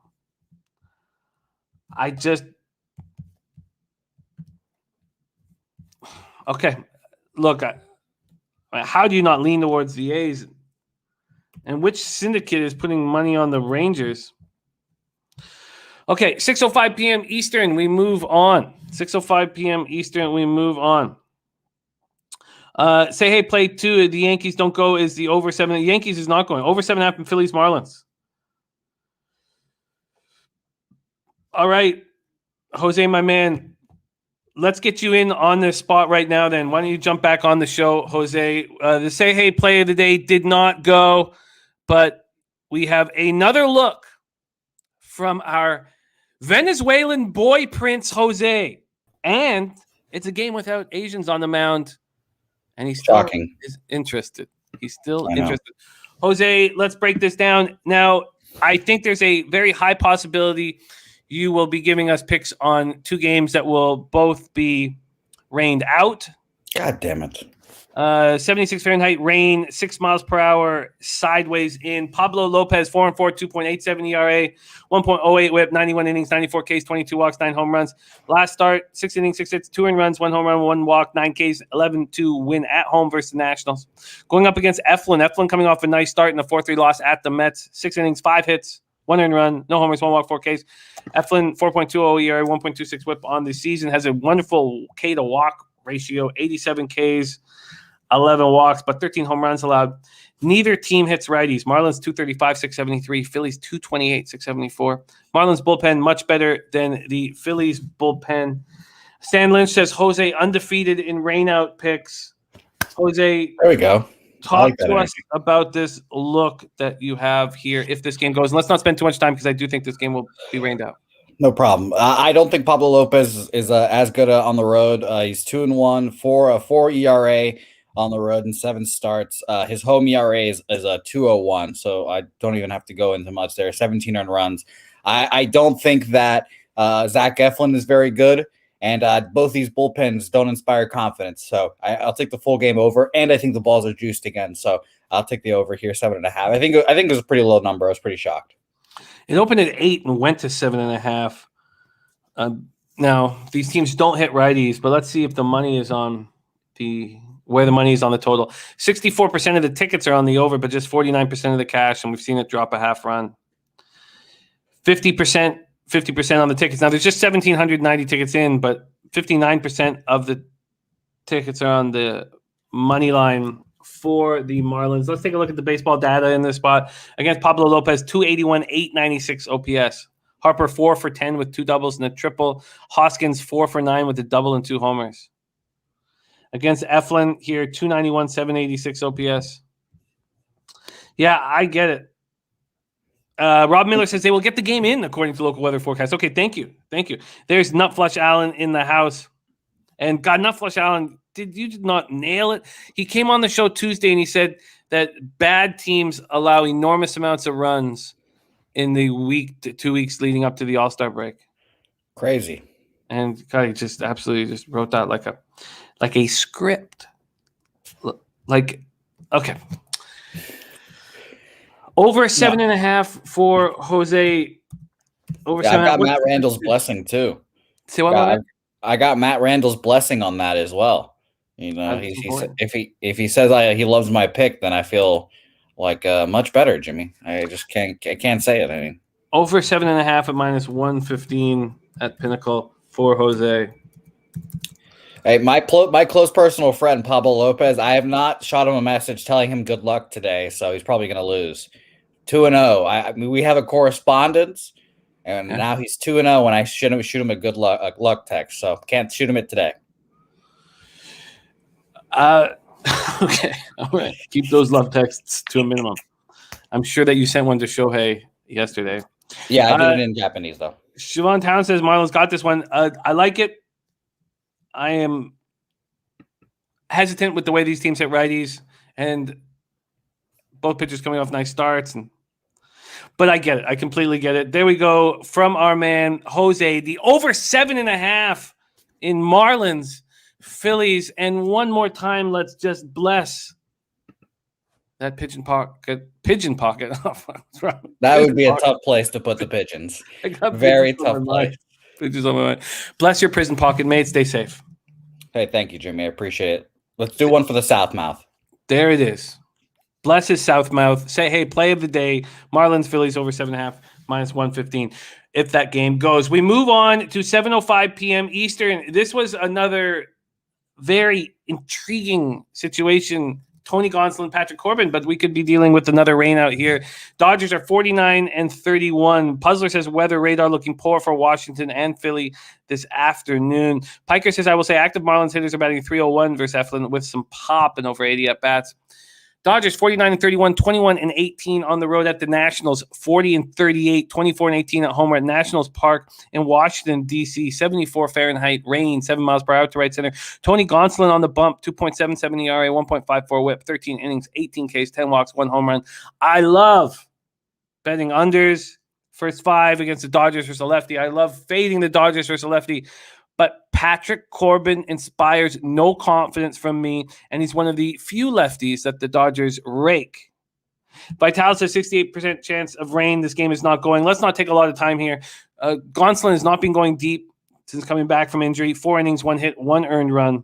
okay, look, how do you not lean towards the A's? And which syndicate is putting money on the Rangers? Okay, 6:05 p.m. Eastern, we move on. 6:05 p.m. Eastern, we move on. Say, hey, play 2. The Yankees don't go is the over 7. The Yankees is not going. Over 7.5 in Phillies, Marlins. All right, Jose, my man, let's get you in on this spot right now then. Why don't you jump back on the show, Jose? The Say Hey play of the day did not go, but we have another look from our Venezuelan boy prince, Jose. And it's a game without Asians on the mound, and he's still is interested. He's still interested. Jose, let's break this down. Now, I think there's a very high possibility you will be giving us picks on 2 games that will both be rained out. God damn it. 76 Fahrenheit, rain, 6 miles per hour, sideways in. Pablo Lopez, 4-4, 2.87 ERA, 1.08 whip, 91 innings, 94 Ks, 22 walks, 9 home runs. Last start, 6 innings, 6 hits, 2 earned runs, 1 home run, 1 walk, 9 Ks, 11-2 win at home versus the Nationals. Going up against Eflin. Eflin coming off a nice start in a 4-3 loss at the Mets. 6 innings, 5 hits, 1 earned run, no homers, 1 walk, 4 Ks. Eflin, 4.20 ERA, 1.26 whip on the season. Has a wonderful K to walk ratio, 87 Ks, 11 walks, but 13 home runs allowed. Neither team hits righties. Marlins 235, 673. Phillies 228, 674. Marlins bullpen much better than the Phillies bullpen. Stan Lynch says Jose undefeated in rainout picks. Jose, there we go. Talk to us about this look that you have here if this game goes. And let's not spend too much time because I do think this game will be rained out. No problem. I don't think Pablo Lopez is as good on the road. He's 2-1, 4 ERA on the road in 7 starts. His home ERA is a 2.01, so I don't even have to go into much there. 17 earned runs. I don't think that Zach Eflin is very good, and both these bullpens don't inspire confidence. So I'll take the full game over, and I think the balls are juiced again. So I'll take the over here, 7.5. I think it was a pretty low number. I was pretty shocked. It opened at 8 and went to 7.5. Now these teams don't hit righties, but let's see if the money is on where the money is on the total. 64% of the tickets are on the over, but just 49% of the cash, and we've seen it drop a half run. 50% on the tickets. Now there's just 1,790 tickets in, but 59% of the tickets are on the money line for the Marlins. Let's take a look at the baseball data in this spot. Against Pablo Lopez, 281, 896 OPS. Harper 4 for 10 with 2 doubles and a triple. Hoskins 4 for 9 with a double and 2 homers. Against Eflin here, 291, 786 OPS. Yeah, I get it. Rob Miller says they will get the game in according to local weather forecast. Okay, thank you. There's Nutflush Allen in the house. And God, Nutflush Allen, did you not nail it? He came on the show Tuesday and he said that bad teams allow enormous amounts of runs in the week to 2 weeks leading up to the All-Star break. Crazy. And God, he just absolutely just wrote that like a script. Okay. Over 7.5 for Jose. Over 7. I got Matt Randall's blessing too. Say what? I got Matt Randall's blessing on that as well. You know, if he says he loves my pick, then I feel like much better, Jimmy. I just can't say it. I mean, over 7.5 at -115 at Pinnacle for Jose. Hey, my close personal friend Pablo Lopez. I have not shot him a message telling him good luck today, so he's probably going to lose. 2-0. I mean, we have a correspondence, and now he's 2-0. When I shoot him a good luck text, so can't shoot him it today. Okay, all right. Keep those love texts to a minimum. I'm sure that you sent one to Shohei yesterday. Yeah, I did it in Japanese though. Siobhan Town says Marlins got this one. I like it. I am hesitant with the way these teams hit righties, and both pitchers coming off nice starts. But I get it. I completely get it. There we go from our man Jose. The over 7.5 in Marlins, Phillies, and one more time, let's just bless that pigeon pocket. That would be a tough place to put the pigeons. Very tough place. Pigeons on my mind. Bless your prison pocket, mate. Stay safe. Hey, thank you, Jimmy. I appreciate it. Let's do one for the South Mouth. There it is. Bless his South Mouth. Say, hey, play of the day. Marlins, Phillies over 7.5, -115. If that game goes. We move on to 7:05 p.m. Eastern. This was another very intriguing situation. Tony Gonsolin, Patrick Corbin, but we could be dealing with another rain out here. Dodgers are 49-31. Puzzler says weather radar looking poor for Washington and Philly this afternoon. Piker says, I will say active Marlins hitters are batting 301 versus Eflin with some pop and over 80 at bats. Dodgers 49-31, 21-18 on the road at the Nationals, 40-38, 24-18 at home at Nationals Park in Washington, D.C., 74 Fahrenheit, rain, 7 miles per hour to right center. Tony Gonsolin on the bump, 2.77 ERA, 1.54 whip, 13 innings, 18 Ks, 10 walks, 1 home run. I love betting unders, first 5 against the Dodgers versus a lefty. I love fading the Dodgers versus a lefty. But Patrick Corbin inspires no confidence from me, and he's one of the few lefties that the Dodgers rake. Vital says 68% chance of rain. This game is not going. Let's not take a lot of time here. Gonsolin has not been going deep since coming back from injury. 4 innings, 1 hit, 1 earned run,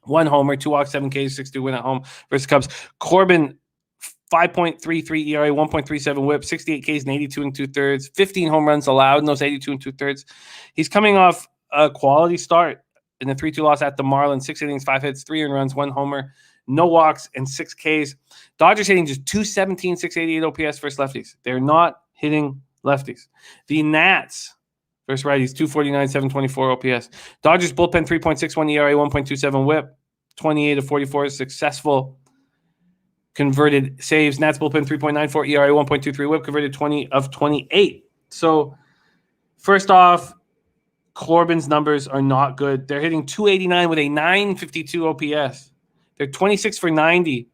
1 homer, 2 walks, 7 Ks, 6-2 win at home versus Cubs. Corbin, 5.33 ERA, 1.37 whip, 68 Ks and 82 2/3, 15 home runs allowed in those 82 2/3. He's coming off a quality start in the 3-2 loss at the Marlins, 6 innings, 5 hits, 3 earned runs, 1 homer, no walks, and 6 Ks. Dodgers hitting just 217, 688 OPS versus lefties. They're not hitting lefties. The Nats versus righties, 249, 724 OPS. Dodgers bullpen, 3.61 ERA, 1.27 whip, 28 of 44 successful. converted saves. Nats bullpen 3.94 ERA, 1.23 WHIP, converted 20 of 28. So first off, Corbin's numbers are not good. They're hitting 289 with a 952 OPS. They're 26 for 90.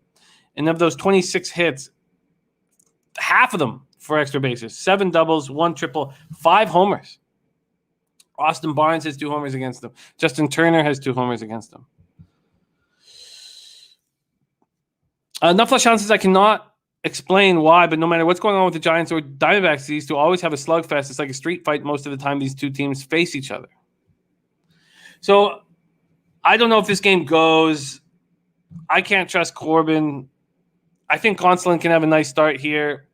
And of those 26 hits, half of them for extra bases. 7 doubles, 1 triple, 5 homers. Austin Barnes has 2 homers against them. Justin Turner has 2 homers against them. Enough chances I cannot explain why, but no matter what's going on with the Giants or Diamondbacks, these two always have a slugfest. It's like a street fight most of the time these two teams face each other. So I don't know if this game goes. I can't trust Corbin. I think Gonsolin can have a nice start here.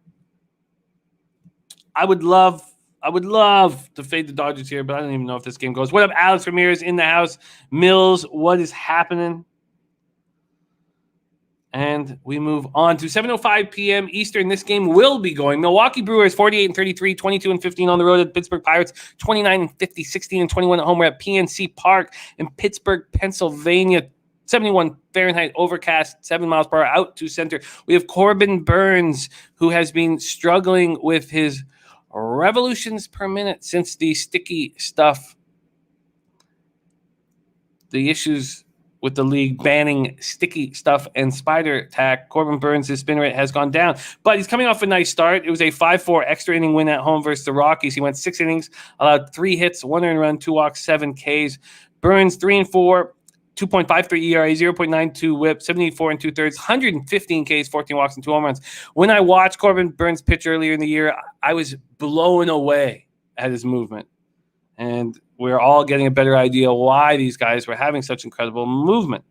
I would love to fade the Dodgers here, but I don't even know if this game goes. What up, Alex Ramirez in the house? Mills, what is happening? And we move on to 7:05 p.m. Eastern. This game will be going. Milwaukee Brewers 48-33, 22-15 on the road at Pittsburgh Pirates, 29-50, 16-21 at home. We're at PNC Park in Pittsburgh, Pennsylvania. 71 Fahrenheit, overcast, 7 miles per hour, out to center. We have Corbin Burns, who has been struggling with his revolutions per minute since the sticky stuff. The issues with the league banning sticky stuff and spider tack. Corbin Burns' spin rate has gone down, but he's coming off a nice start. It was a 5-4 extra inning win at home versus the Rockies. He went 6 innings, allowed 3 hits, 1 earned run, 2 walks, 7 Ks. Burns 3-4, 2.53 ERA, 0.92 WHIP, 74 2/3, 115 Ks, 14 walks, and 2 home runs. When I watched Corbin Burns pitch earlier in the year, I was blown away at his movement. And we're all getting a better idea why these guys were having such incredible movement.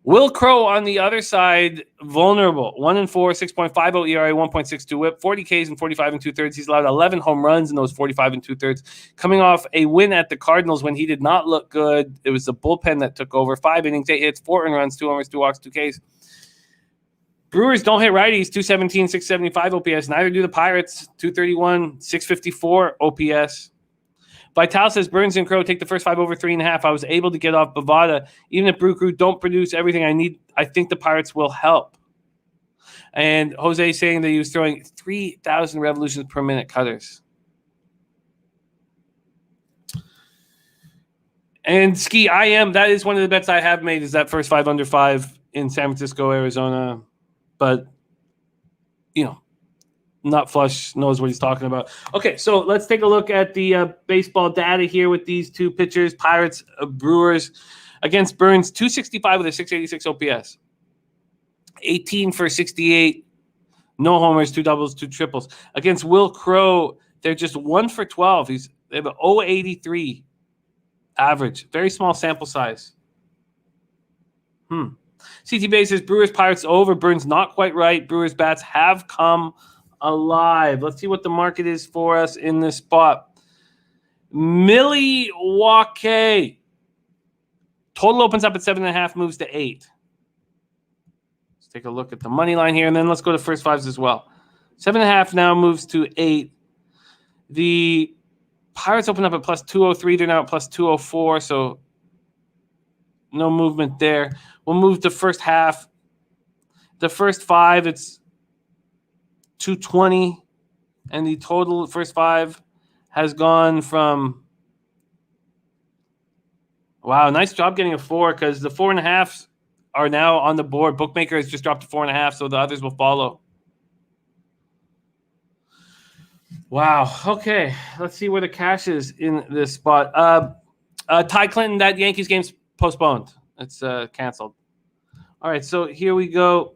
Will Crow on the other side, vulnerable. 1-4, 6.50 ERA, 1.62 WHIP, 40 Ks and 45 2/3. He's allowed 11 home runs in those 45 2/3. Coming off a win at the Cardinals when he did not look good. It was the bullpen that took over. 5 innings, 8 hits, 4 earned runs, 2 homers, 2 walks, 2 Ks. Brewers don't hit righties, 217, 675 OPS. Neither do the Pirates, 231, 654 OPS. Vital says Burns and Crow take the first 5 over 3.5. I was able to get off Bovada. Even if Brew Crew don't produce everything I need, I think the Pirates will help. And Jose saying that he was throwing 3,000 revolutions per minute cutters. And Ski, that is one of the bets I have made, is that first 5 under 5 in San Francisco, Arizona. But, Not Flush knows what he's talking about. Okay, so let's take a look at the baseball data here with these two pitchers. Pirates, Brewers against Burns, 265 with a 686 OPS. 18 for 68, no homers, 2 doubles, 2 triples. Against Will Crow, they're just 1 for 12. They have an 0.83 average. Very small sample size. CT Bay says Brewers Pirates over. Burns not quite right. Brewers bats have come alive. Let's see what the market is for us in this spot. Milwaukee. Total opens up at 7.5, moves to 8. Let's take a look at the money line here, and then let's go to first 5s as well. 7.5 now moves to 8. The Pirates open up at plus 203. They're now at plus 204, so no movement there. We'll move to first half. The first 5, it's 220, and the total first 5 has gone from, wow, nice job getting a 4, because the 4.5s are now on the board. Bookmaker has just dropped to 4.5, so the others will follow. Wow. Okay, let's see where the cash is in this spot. Ty Clinton, that Yankees game's postponed. It's canceled. All right, so here we go.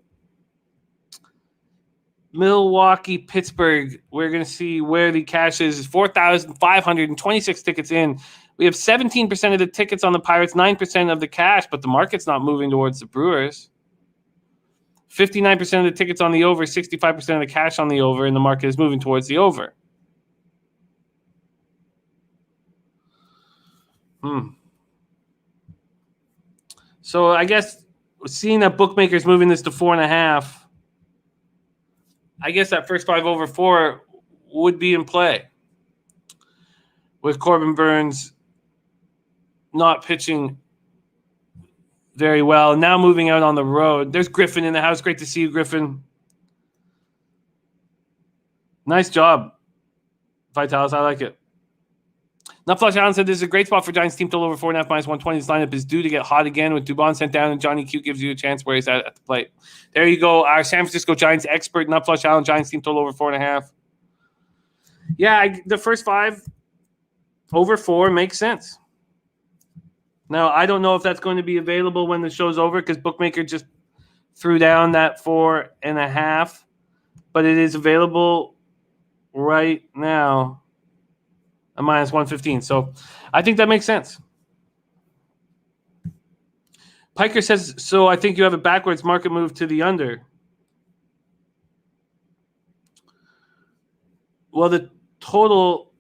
Milwaukee, Pittsburgh. We're going to see where the cash is. 4,526 tickets in. We have 17% of the tickets on the Pirates, 9% of the cash, but the market's not moving towards the Brewers. 59% of the tickets on the over, 65% of the cash on the over, and the market is moving towards the over. So I guess seeing that bookmakers moving this to 4.5, I guess that first 5 over 4 would be in play, with Corbin Burns not pitching very well. Now moving out on the road. There's Griffin in the house. Great to see you, Griffin. Nice job, Vitalis. I like it. Nutflush Allen said this is a great spot for Giants team total over 4.5 minus 120. This lineup is due to get hot again with Dubon sent down and Johnny Q gives you a chance where he's at the plate. There you go. Our San Francisco Giants expert, Nutflush Allen, Giants team total over 4.5. Yeah, the first 5 over 4 makes sense. Now, I don't know if that's going to be available when the show's over because Bookmaker just threw down that 4.5, but it is available right now at minus 115. So I think that makes sense. Piker says, so I think you have a backwards market move to the under. Well, the total,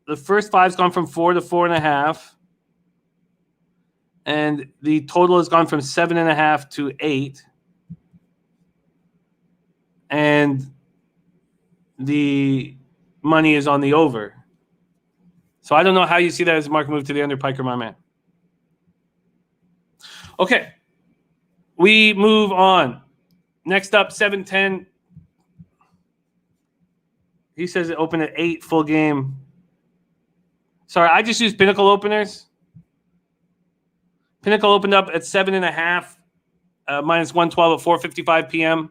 the first 5's gone from 4 to 4.5. And the total has gone from 7.5 to 8. And the money is on the over. So I don't know how you see that as a market move to the under, Piker, my man. Okay. We move on. Next up, 7:10. He says it opened at 8, full game. Sorry, I just used Pinnacle openers. Pinnacle opened up at 7.5, minus 112 at 4:55 p.m.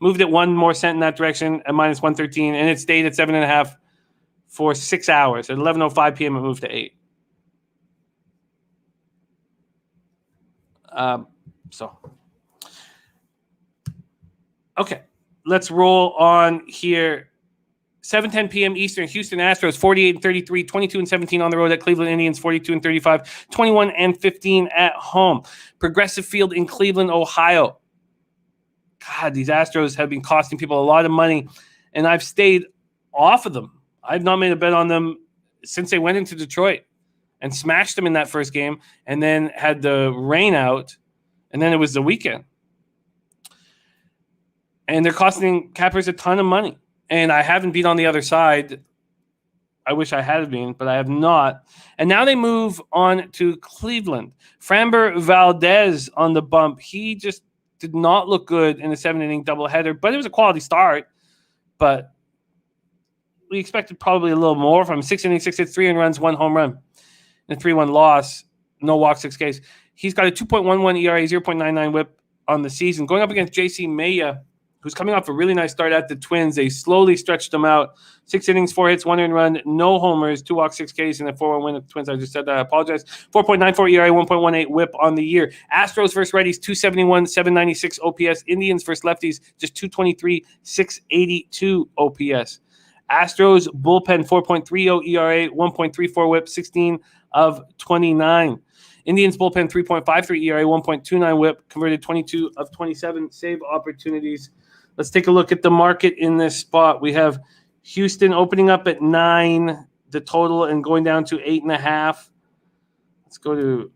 Moved it 1 more cent in that direction at minus 113, and it stayed at 7.5 for 6 hours. At 11:05 p.m., it moved to 8. Okay, let's roll on here. 7:10 p.m. Eastern, Houston Astros 48-33, 22-17 on the road at Cleveland Indians 42-35, 21-15 at home. Progressive Field in Cleveland, Ohio. God, these Astros have been costing people a lot of money, and I've stayed off of them. I've not made a bet on them since they went into Detroit and smashed them in that first game and then had the rain out, and then it was the weekend. And they're costing cappers a ton of money. And I haven't been on the other side. I wish I had been, but I have not. And now they move on to Cleveland. Framber Valdez on the bump. He just did not look good in the 7-inning doubleheader, but it was a quality start. But we expected probably a little more from him. 6 innings, 6 hits, 3 earned runs, 1 home run. And a 3-1 loss. No walk, 6 Ks. He's got a 2.11 ERA, 0.99 whip on the season. Going up against J.C. Maya, who's coming off a really nice start at the Twins. They slowly stretched them out. 6 innings, 4 hits, 1 earned run, no homers, 2 walks, 6 Ks, and a 4-1 win at the Twins. I just said that. I apologize. 4.94 ERA, 1.18 whip on the year. Astros versus righties, 271, 796 OPS. Indians versus lefties, just 223, 682 OPS. Astros bullpen, 4.30 ERA, 1.34 whip, 16 of 29. Indians bullpen, 3.53 ERA, 1.29 whip, converted 22 of 27 save opportunities. Let's take a look at the market in this spot. We have Houston opening up at 9, the total, and going down to 8.5. Let's go to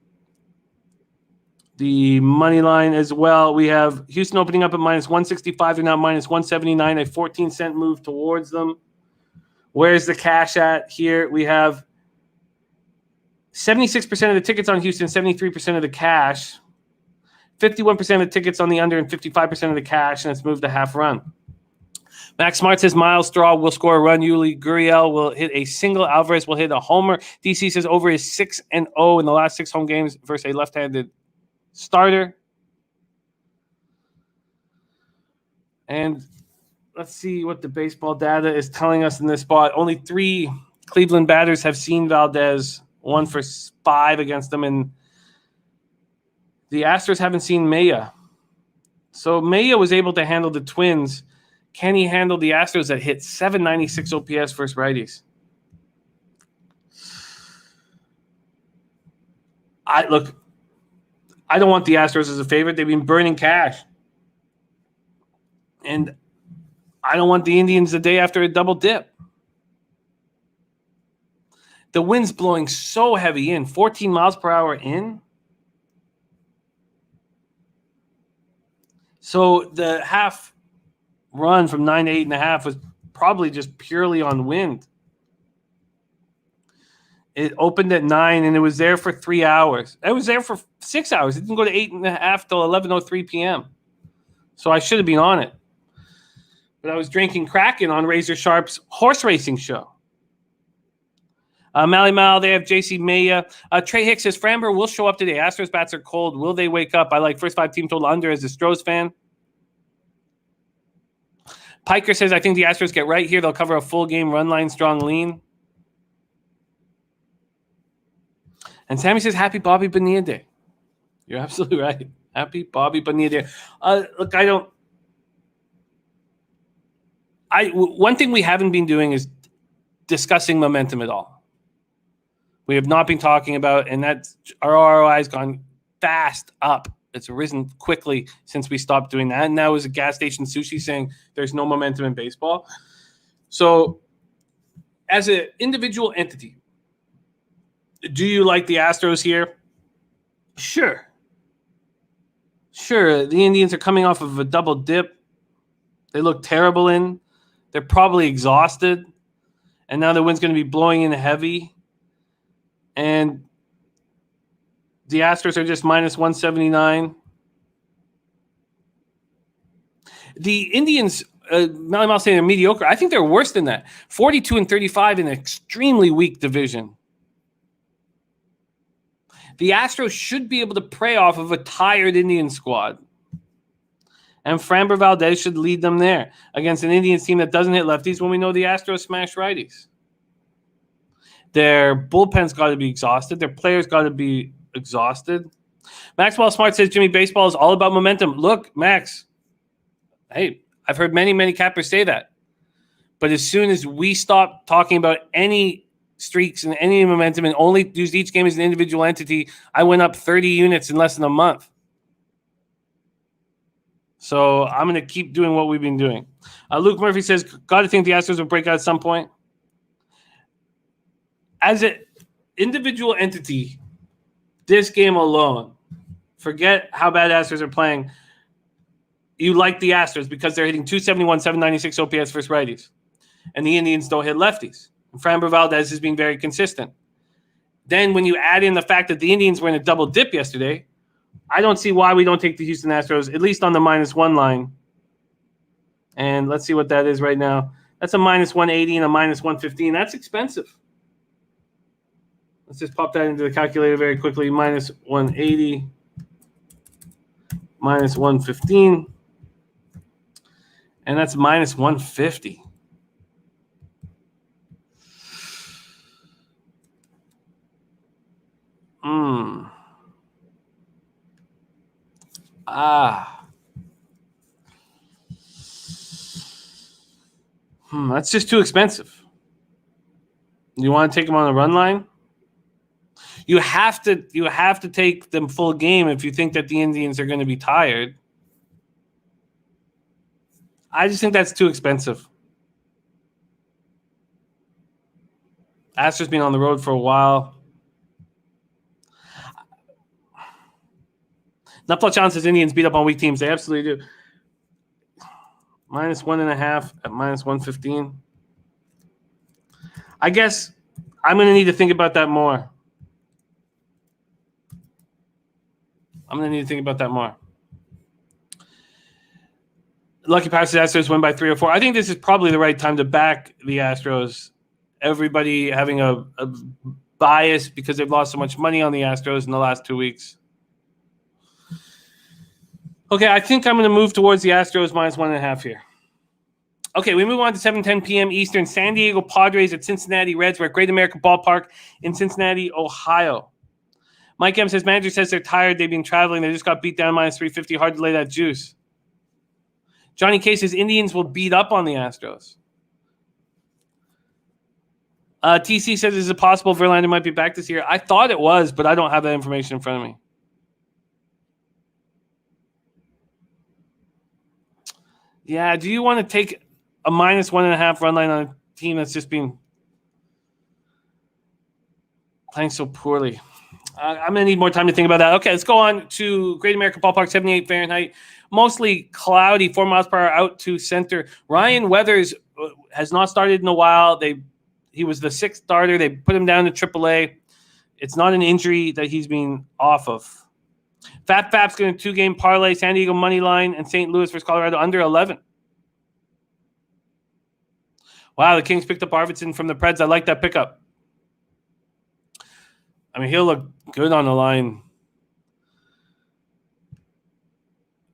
the money line as well. We have Houston opening up at minus 165. They're now minus 179, a 14-cent move towards them. Where's the cash at here? We have 76% of the tickets on Houston, 73% of the cash. 51% of the tickets on the under and 55% of the cash, and it's moved to half run. Max Smart says Miles Straw will score a run. Yuli Gurriel will hit a single. Alvarez will hit a homer. DC says over is 6-0 in the last 6 home games versus a left-handed starter. And let's see what the baseball data is telling us in this spot. Only 3 Cleveland batters have seen Valdez, 1 for 5 against them, and the Astros haven't seen Maya. So Maya was able to handle the Twins. Can he handle the Astros that hit 796 OPS versus righties? I don't want the Astros as a favorite. They've been burning cash. And I don't want the Indians the day after a double dip. The wind's blowing so heavy in, 14 miles per hour in. So the half run from 9 to 8.5 was probably just purely on wind. It opened at 9, and it was there for 3 hours. It was there for 6 hours. It didn't go to 8:30 till 11:03 p.m. So I should have been on it. But I was drinking Kraken on Razor Sharp's horse racing show. Mally Mal, they have JC Maya. Trey Hicks says, Framber will show up today. Astros bats are cold. Will they wake up? I like first 5 team total under as a Stros fan. Piker says, I think the Astros get right here. They'll cover a full game, run line, strong lean. And Sammy says, happy Bobby Bonilla Day. You're absolutely right. Happy Bobby Bonilla Day. Look, one thing we haven't been doing is discussing momentum at all. We have not been talking about, and that's our ROI has gone fast up. It's risen quickly since we stopped doing that. And that was a gas station sushi saying there's no momentum in baseball. So as an individual entity, do you like the Astros here? Sure. The Indians are coming off of a double dip. They look terrible in. They're probably exhausted. And now the wind's going to be blowing in heavy. And the Astros are just minus 179. The Indians, Mally Mal saying they're mediocre. I think they're worse than that. 42-35 in an extremely weak division. The Astros should be able to prey off of a tired Indian squad. And Framber Valdez should lead them there against an Indians team that doesn't hit lefties when we know the Astros smash righties. Their bullpen's got to be exhausted. Their players got to be exhausted. Maxwell Smart says, Jimmy, baseball is all about momentum. Look, Max, hey, I've heard many, many cappers say that. But as soon as we stop talking about any streaks and any momentum and only use each game as an individual entity, I went up 30 units in less than a month. So I'm going to keep doing what we've been doing. Luke Murphy says, got to think the Astros will break out at some point. As an individual entity, this game alone, forget how bad Astros are playing. You like the Astros because they're hitting 271, 796 OPS versus righties. And the Indians don't hit lefties. And Framber Valdez has been very consistent. Then when you add in the fact that the Indians were in a double dip yesterday, I don't see why we don't take the Houston Astros, at least on the -1 line. And let's see what that is right now. That's a -180 and a -115. That's expensive. Let's just pop that into the calculator very quickly. -180, -115. And that's -150. That's just too expensive. You want to take them on the run line? You have to take them full game if you think that the Indians are going to be tired. I just think that's too expensive. Astros been on the road for a while. Nupla John says Indians beat up on weak teams. They absolutely do. -1.5 at -115. I guess I'm going to need to think about that more. Lucky Pass says Astros win by 3 or 4. I think this is probably the right time to back the Astros. Everybody having a bias because they've lost so much money on the Astros in the last 2 weeks. Okay, I think I'm going to move towards the Astros -1.5 here. Okay, we move on to 7:10 p.m. Eastern. San Diego Padres at Cincinnati Reds. We're at Great American Ballpark in Cincinnati, Ohio. Mike M says, manager says they're tired. They've been traveling. They just got beat down -350. Hard to lay that juice. Johnny K says Indians will beat up on the Astros. TC says, is it possible Verlander might be back this year? I thought it was, but I don't have that information in front of me. Yeah, do you want to take a -1.5 run line on a team that's just been playing so poorly? I'm going to need more time to think about that. Okay, let's go on to Great American Ballpark, 78 Fahrenheit. Mostly cloudy, 4 miles per hour out to center. Ryan Weathers has not started in a while. They He was the sixth starter. They put him down to AAA. It's not an injury that he's been off of. Fap's going to 2-game parlay, San Diego money line, and St. Louis versus Colorado under 11. Wow, the Kings picked up Arvidsson from the Preds. I like that pickup. I mean, he'll look good on the line.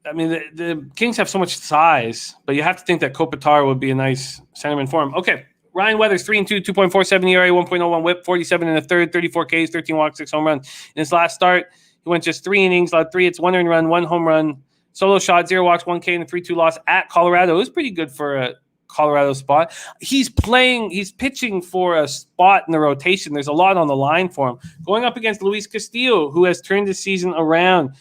I mean, the Kings have so much size, but you have to think that Kopitar would be a nice centerman for him. Okay, Ryan Weathers, 3-2, 2.47 ERA, 1.01 whip, 47 in the third, 34 Ks, 13 walks, 6 home runs. In his last start, he went just 3 innings, allowed 3 hits, 1 earned run, 1 home run, solo shot, 0 walks, 1 K, and a 3-2 loss at Colorado. It was pretty good for a Colorado spot. He's pitching for a spot in the rotation. There's a lot on the line for him. Going up against Luis Castillo, who has turned the season around.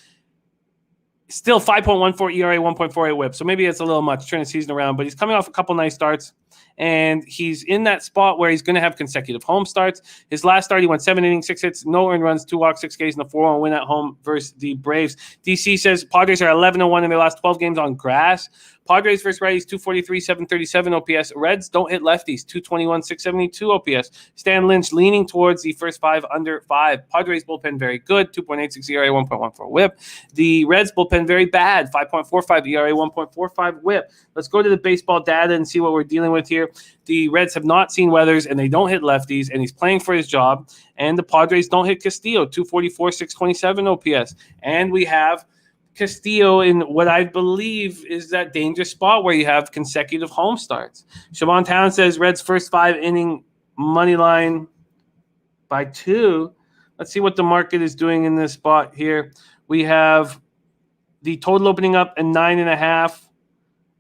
Still 5.14 ERA, 1.48 whip. So maybe it's a little much, turn the season around, but he's coming off a couple nice starts. And he's in that spot where he's going to have consecutive home starts. His last start, he went 7 innings, 6 hits, no earned runs, 2 walks, 6 Ks, and a 4-1 win at home versus the Braves. DC says Padres are 11-1 in their last 12 games on grass. Padres versus righties, 243, 737 OPS. Reds don't hit lefties, 221, 672 OPS. Stan Lynch leaning towards the first 5 under 5. Padres bullpen very good, 2.86 ERA, 1.14 whip. The Reds bullpen very bad, 5.45 ERA, 1.45 whip. Let's go to the baseball data and see what we're dealing with here. The Reds have not seen Weathers, and they don't hit lefties, and he's playing for his job. And the Padres don't hit Castillo, 244, 627 OPS. And we have Castillo in what I believe is that dangerous spot where you have consecutive home starts. Siobhan Town says Reds first 5 inning money line by 2. Let's see what the market is doing in this spot here. We have the total opening up at 9.5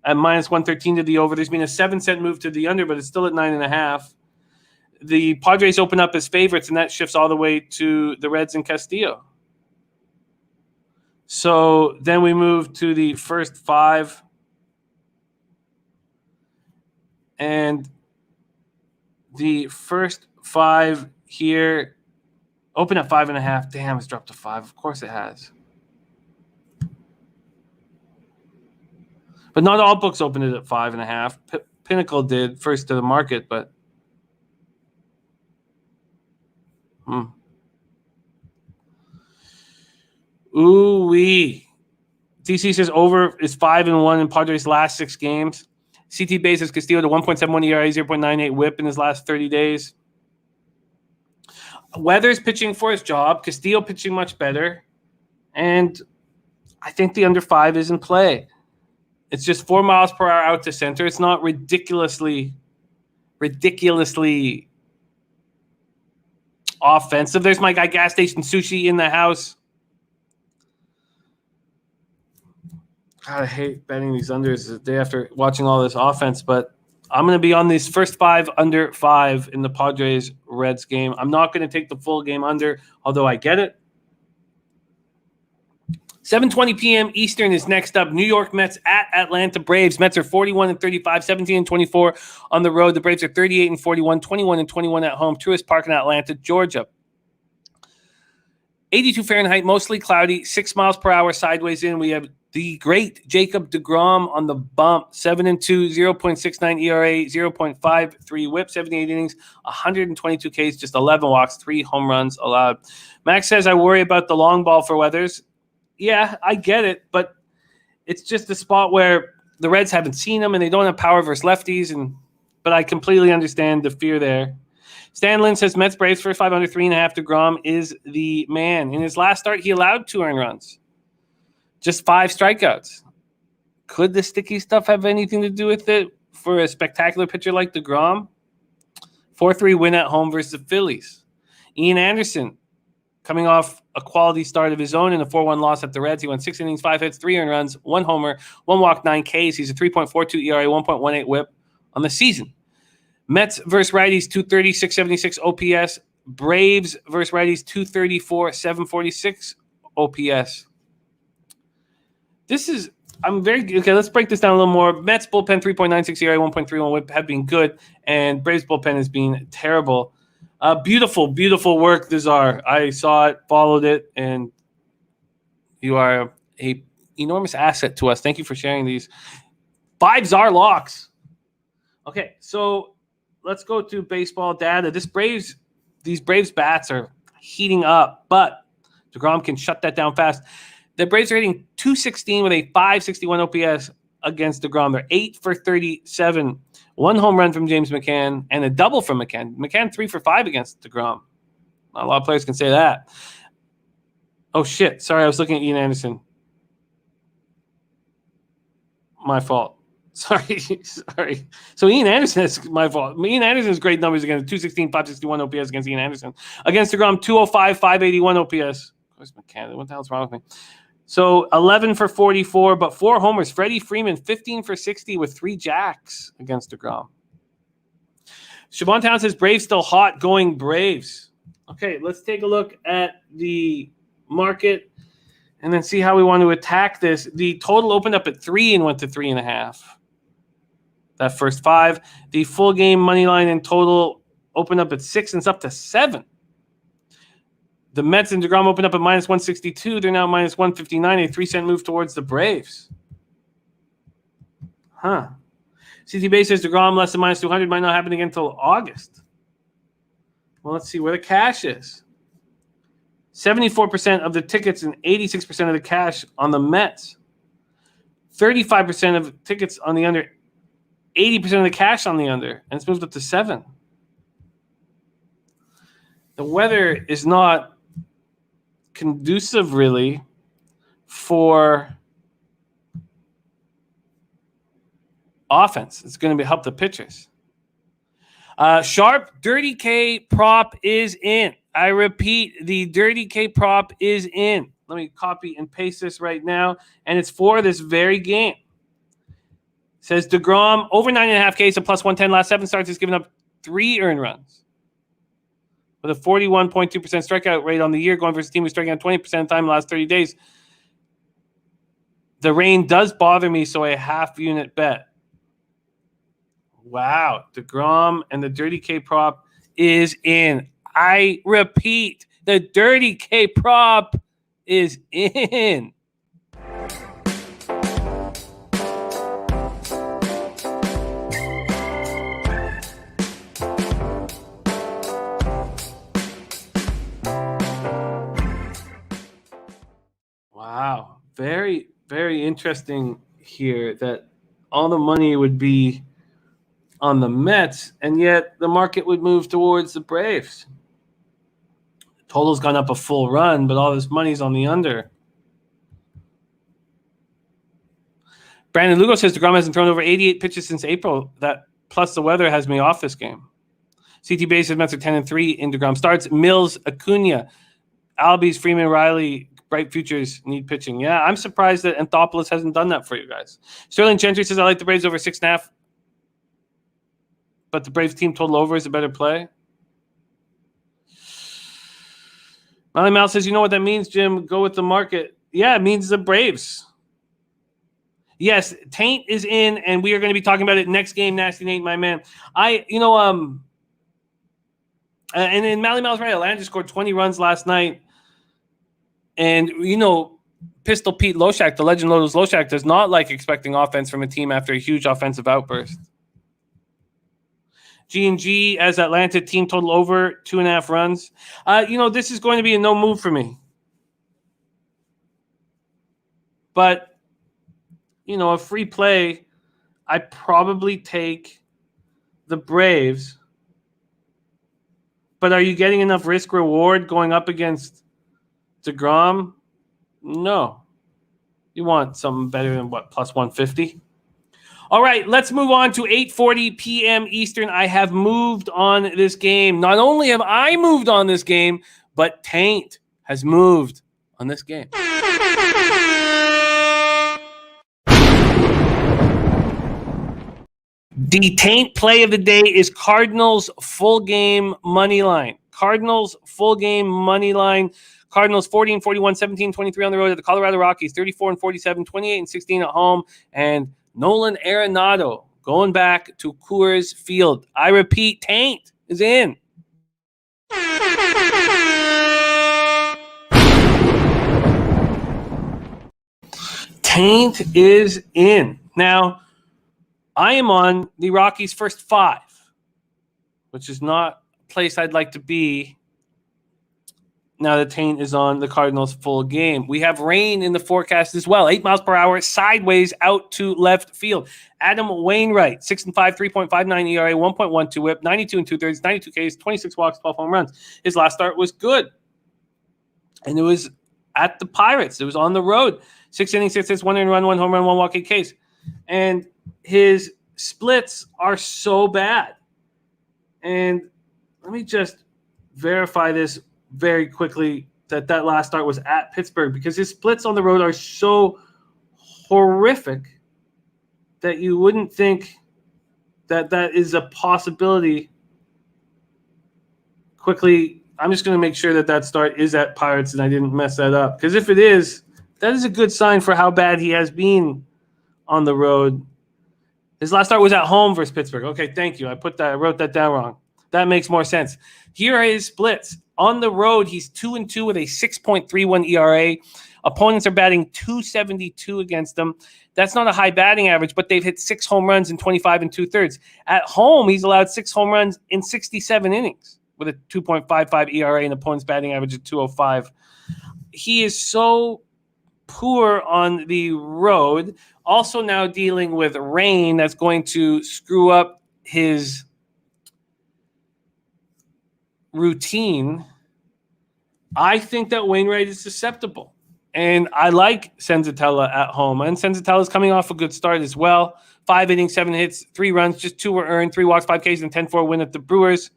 at minus 113 to the over. There's been a 7-cent move to the under, but it's still at 9.5. The Padres open up as favorites, and that shifts all the way to the Reds and Castillo. So then we move to the first 5. And the first 5 here open at 5.5. Damn, it's dropped to 5. Of course it has. But not all books opened it at 5.5. Pinnacle did first to the market, but Ooh-wee. DC says over is 5-1 in Padres' last 6 games. CT Bay says Castillo to 1.71 ERA, 0.98 whip in his last 30 days. Weathers pitching for his job. Castillo pitching much better. And I think the under 5 is in play. It's just 4 miles per hour out to center. It's not ridiculously offensive. There's my guy, Gas Station Sushi, in the house. God, I hate betting these unders the day after watching all this offense, but I'm going to be on these first 5 under 5 in the Padres Reds game. I'm not going to take the full game under, although I get it. 7:20 p.m. Eastern is next up. New York Mets at Atlanta Braves. Mets are 41-35, 17-24 on the road. The Braves are 38-41, 21-21 at home. Truist Park in Atlanta, Georgia. 82 Fahrenheit, mostly cloudy, 6 miles per hour sideways in. We have the great Jacob deGrom on the bump, 7-2, 0.69 ERA, 0.53 whip, 78 innings, 122 Ks, just 11 walks, 3 home runs allowed. Max says, I worry about the long ball for Weathers. Yeah, I get it, but it's just a spot where the Reds haven't seen him and they don't have power versus lefties, but I completely understand the fear there. Stan Lynn says Mets Braves first 5 under 3.5. DeGrom is the man. In his last start, he allowed 2 earned runs. Just 5 strikeouts. Could the sticky stuff have anything to do with it for a spectacular pitcher like DeGrom? 4-3 win at home versus the Phillies. Ian Anderson, coming off a quality start of his own in a 4-1 loss at the Reds. He went 6 innings, 5 hits, 3 earned runs, 1 homer, 1 walk, 9 Ks. He's a 3.42 ERA, 1.18 whip on the season. Mets versus righties, 230, 676 OPS. Braves versus righties, 234, 746 OPS. Let's break this down a little more. Mets bullpen, 3.96 ERA, 1.31 whip have been good, and Braves bullpen has been terrible. Beautiful, beautiful work, Thur. I saw it, followed it, and you are a enormous asset to us. Thank you for sharing these. 5 Czar locks. Okay, so let's go to baseball data. These Braves bats are heating up, but DeGrom can shut that down fast. The Braves are hitting .216 with a .561 OPS against DeGrom. They're 8 for 37. 1 home run from James McCann and a double from McCann. McCann 3 for 5 against DeGrom. Not a lot of players can say that. Oh, shit. Sorry, I was looking at Ian Anderson. My fault. Sorry. So Ian Anderson is my fault. Ian Anderson's great numbers against 216, 561 OPS against Ian Anderson. Against DeGrom, 205, 581 OPS. Where's McCann? What the hell's wrong with me? So 11 for 44, but 4 homers. Freddie Freeman, 15 for 60 with 3 jacks against DeGrom. Siobhan Town says, Braves still hot, going Braves. Okay, let's take a look at the market and then see how we want to attack this. The total opened up at 3 and went to 3.5. That first 5. The full game money line in total opened up at 6 and it's up to 7. The Mets and DeGrom opened up at -162. They're now -159. A 3-cent move towards the Braves. Huh. CT Bay says DeGrom less than -200 might not happen again until August. Well, let's see where the cash is. 74% of the tickets and 86% of the cash on the Mets. 35% of tickets on the under. 80% of the cash on the under. And it's moved up to 7. The weather is not conducive really for offense. It's going to help the pitchers. Sharp Dirty K prop is in. I repeat, the Dirty K prop is in. Let me copy and paste this right now, and it's for this very game. It says DeGrom over 9.5 Ks at +110. Last 7 starts has given up 3 earned runs. With a 41.2% strikeout rate on the year, going versus a team who's striking out 20% of the time in the last 30 days. The rain does bother me, so a half-unit bet. Wow. DeGrom and the Dirty K prop is in. I repeat, the Dirty K prop is in. Wow. Very, very interesting here that all the money would be on the Mets, and yet the market would move towards the Braves. Total's gone up a full run, but all this money's on the under. Brandon Lugo says DeGrom hasn't thrown over 88 pitches since April. That plus the weather has me off this game. CT Bay says Mets are 10-3 in DeGrom starts. Mills, Acuna, Albies, Freeman, Riley, bright futures need pitching. Yeah, I'm surprised that Anthopoulos hasn't done that for you guys. Sterling Gentry says I like the Braves over 6.5, but the Braves team total over is a better play. Molly Mal says, you know what that means, Jim? Go with the market. Yeah, it means the Braves. Yes, Taint is in, and we are going to be talking about it next game. Nasty Nate, my man. And then Mally Mal's right. Atlanta scored 20 runs last night. And, Pistol Pete Loshak, the legend Lotus Loshak, does not like expecting offense from a team after a huge offensive outburst. G&G as Atlanta team total over 2.5 runs. This is going to be a no move for me. But, a free play, I probably take the Braves. But are you getting enough risk reward going up against DeGrom? No. You want something better than plus 150? All right, let's move on to 8:40 p.m. Eastern. I have moved on this game. Not only have I moved on this game, but Taint has moved on this game. The Taint play of the day is Cardinals full game money line. Cardinals full game money line. Cardinals 40-41, 17-23 on the road at the Colorado Rockies, 34-47, 28-16 at home, and Nolan Arenado going back to Coors Field. I repeat, Taint is in. Taint is in. Now, I am on the Rockies' first 5. which is not a place I'd like to be now that Taint is on the Cardinals full game. We have rain in the forecast as well. 8 miles per hour, sideways out to left field. Adam Wainwright, 6-5, 3.59 ERA, 1.12 whip, 92 2/3, 92 Ks, 26 walks, 12 home runs. His last start was good. And it was at the Pirates. It was on the road. 6 innings, 6 hits, 1 earned run, 1 home run, 1 walk, 8 Ks. And his splits are so bad. And let me just verify this very quickly, that last start was at Pittsburgh, because his splits on the road are so horrific that you wouldn't think that is a possibility. Quickly, I'm just going to make sure that start is at Pirates and I didn't mess that up, because if it is, that is a good sign for how bad he has been on the road. His last start was at home versus Pittsburgh. Okay, thank you. I wrote that down wrong. That makes more sense. Here are his splits. On the road, he's 2-2 with a 6.31 ERA. Opponents are batting .272 against him. That's not a high batting average, but they've hit 6 home runs in 25 2/3. At home, he's allowed 6 home runs in 67 innings with a 2.55 ERA and opponent's batting average of .205. He is so poor on the road. Also now dealing with rain that's going to screw up his routine. I think that Wainwright is susceptible. And I like Senzatella at home. And Senzatella is coming off a good start as well. 5 innings, 7 hits, 3 runs, just 2 were earned, 3 walks, 5 Ks, and 10-4 win at the Brewers.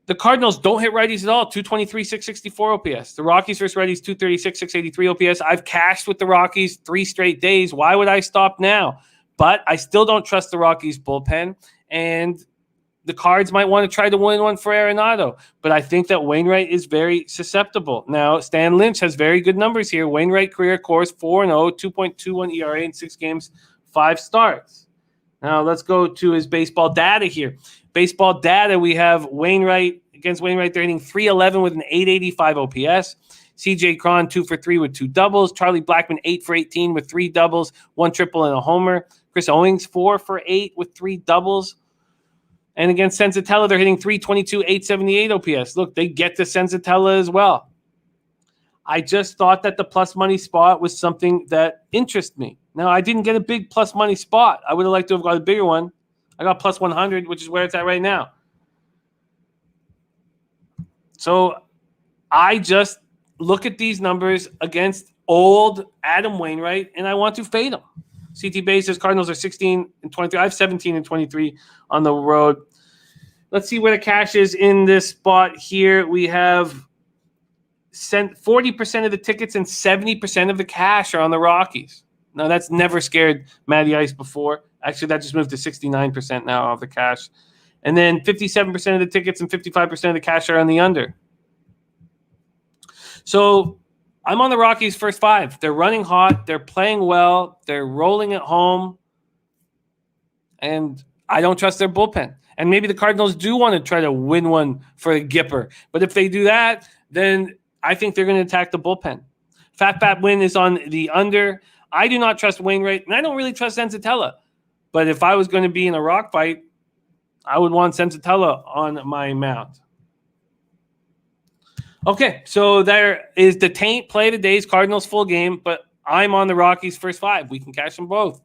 The Cardinals don't hit righties at all. 223, 664 OPS. The Rockies versus righties, 236, 683 OPS. I've cashed with the Rockies 3 straight days. Why would I stop now? But I still don't trust the Rockies bullpen. And the Cards might want to try to win one for Arenado. But I think that Wainwright is very susceptible. Now, Stan Lynch has very good numbers here. Wainwright career course 4-0, 2.21 ERA in 6 games, 5 starts. Now, let's go to his baseball data here. Baseball data, we have Wainwright. Against Wainwright, they're hitting .311 with an 885 OPS. CJ Cron, 2 for 3 with 2 doubles. Charlie Blackmon, 8 for 18 with 3 doubles, 1 triple, and a homer. Chris Owings, 4 for 8 with 3 doubles. And against Senzatella, they're hitting .322, 878 OPS. Look, they get to Senzatella as well. I just thought that the plus money spot was something that interests me. Now, I didn't get a big plus money spot. I would have liked to have got a bigger one. I got plus 100, which is where it's at right now. So I just look at these numbers against old Adam Wainwright, and I want to fade him. CT bases, Cardinals are 16 and 23. I have 17 and 23 on the road. Let's see where the cash is in this spot here. We have 40% of the tickets and 70% of the cash are on the Rockies. Now, that's never scared Matty Ice before. Actually, that just moved to 69% now of the cash. And then 57% of the tickets and 55% of the cash are on the under. So I'm on the Rockies' first 5. They're running hot. They're playing well. They're rolling at home. And I don't trust their bullpen. And maybe the Cardinals do want to try to win one for a Gipper. But if they do that, then I think they're going to attack the bullpen. Fat win is on the under. I do not trust Wainwright, and I don't really trust Senzatella. But if I was going to be in a rock fight, I would want Senzatella on my mount. Okay, so there is the Taint play of the day's Cardinals full game, but I'm on the Rockies' first 5. We can cash them both.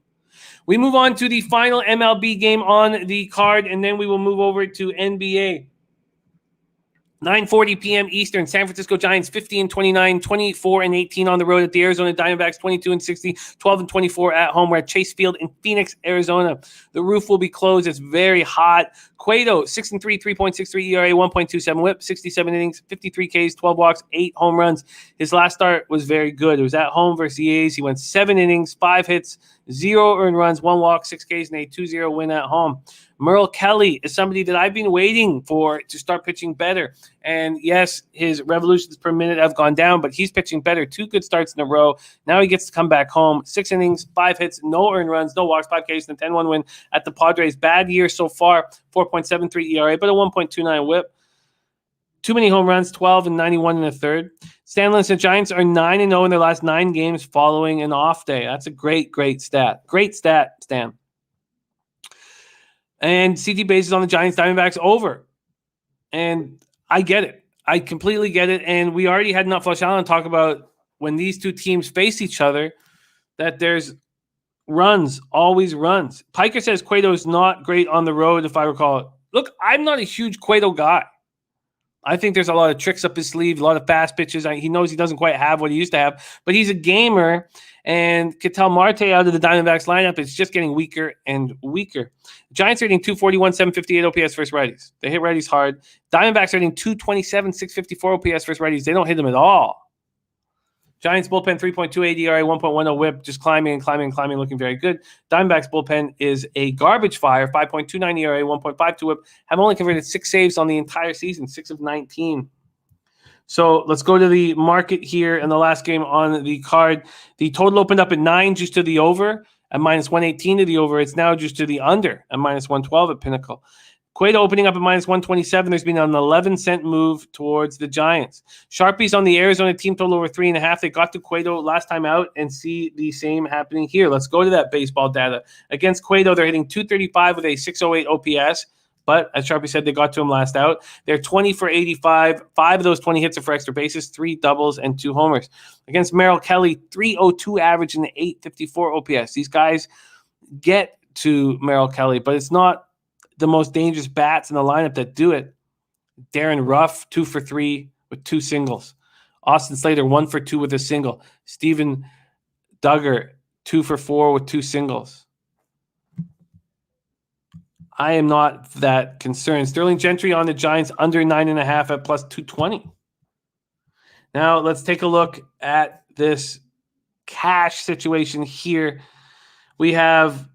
We move on to the final MLB game on the card, and then we will move over to NBA. 9:40 p.m. Eastern, San Francisco Giants 50-29, 24-18 on the road at the Arizona Diamondbacks, 22-60, 12-24 at home. We're at Chase Field in Phoenix, Arizona. The roof will be closed. It's very hot. Cueto, 6-3, 3.63 ERA, 1.27 whip, 67 innings, 53 Ks, 12 walks, 8 home runs. His last start was very good. It was at home versus the A's. He went 7 innings, 5 hits, 0 earned runs, 1 walk, 6 Ks, and a 2-0 win at home. Merle Kelly is somebody that I've been waiting for to start pitching better. And yes, his revolutions per minute have gone down, but he's pitching better. 2 good starts in a row. Now he gets to come back home. 6 innings, 5 hits, no earned runs, no walks, 5 Ks, and a 10-1 win at the Padres. Bad year so far, 4.73 ERA, but a 1.29 whip. Too many home runs, 12 and 91 in the third. Stanley and the Giants are 9-0 in their last 9 games following an off day. That's a great stat. Great stat, Stan. And CT bases on the Giants Diamondbacks over. And I get it. I completely get it. And we already had Nutflush Allen talk about when these two teams face each other that there's runs, always runs. Piker says Cueto is not great on the road, if I recall. Look, I'm not a huge Cueto guy. I think there's a lot of tricks up his sleeve, a lot of fast pitches. He knows he doesn't quite have what he used to have, but he's a gamer. And Ketel Marte out of the Diamondbacks lineup is just getting weaker and weaker. Giants are hitting 241, 758 OPS versus righties. They hit righties hard. Diamondbacks are hitting 227, 654 OPS versus righties. They don't hit them at all. Giants bullpen 3.28 ERA, 1.10 WHIP, just climbing, looking very good. Diamondbacks bullpen is a garbage fire, 5.29 ERA, 1.52 WHIP. Have only converted 6 saves on the entire season, 6 of 19. So let's go to the market here in the last game on the card. The total opened up at 9 just to the over, at minus 118 to the over. It's now just to the under at minus 112 at Pinnacle. Cueto opening up at minus 127. There's been an 11-cent move towards the Giants. Sharpies on the Arizona team total over 3.5. They got to Cueto last time out and see the same happening here. Let's go to that baseball data. Against Cueto, they're hitting 235 with a 608 OPS. But as Sharpie said, they got to him last out. They're 20 for 85. 5 of those 20 hits are for extra bases, 3 doubles, and 2 homers. Against Merrill Kelly, 302 average and 854 OPS. These guys get to Merrill Kelly, but it's not the most dangerous bats in the lineup that do it. Darren Ruff, 2 for 3 with 2 singles. Austin Slater, 1 for 2 with a single. Steven Duggar, 2 for 4 with 2 singles. I am not that concerned. Sterling Gentry on the Giants under 9.5 at plus 220. Now let's take a look at this cash situation here. We have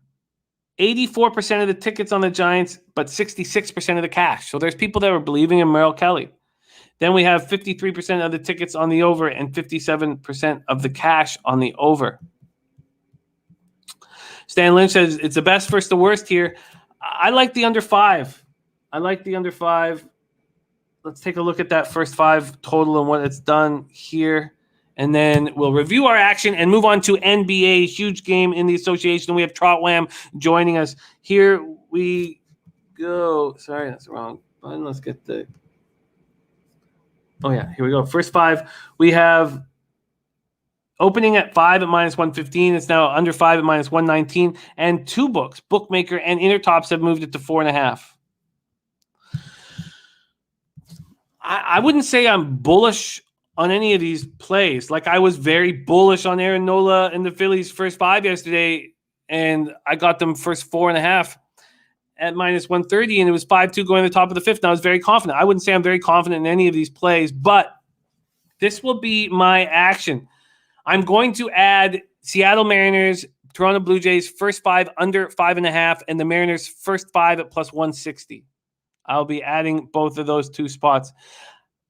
84% of the tickets on the Giants, but 66% of the cash. So there's people that were believing in Merrill Kelly. Then we have 53% of the tickets on the over and 57% of the cash on the over. Stan Lynch says it's the best first to worst here. I like the under 5. Let's take a look at that first 5 total and what it's done here. And then we'll review our action and move on to NBA. Huge game in the association. We have Trotwam joining us. Here we go. Sorry, that's the wrong button. Let's get the... Oh, yeah. Here we go. First 5. We have opening at 5 at minus 115. It's now under 5 at minus 119. And 2 books, Bookmaker and Intertops, have moved it to 4.5. I wouldn't say I'm bullish on any of these plays. Like I was very bullish on Aaron Nola and the Phillies first 5 yesterday, and I got them first 4.5 at minus 130, and it was 5-2 going to the top of the 5th, and I was very confident. I wouldn't say I'm very confident in any of these plays, but this will be my action. I'm going to add Seattle Mariners, Toronto Blue Jays first 5 under 5.5, and the Mariners first 5 at plus 160. I'll be adding both of those 2 spots.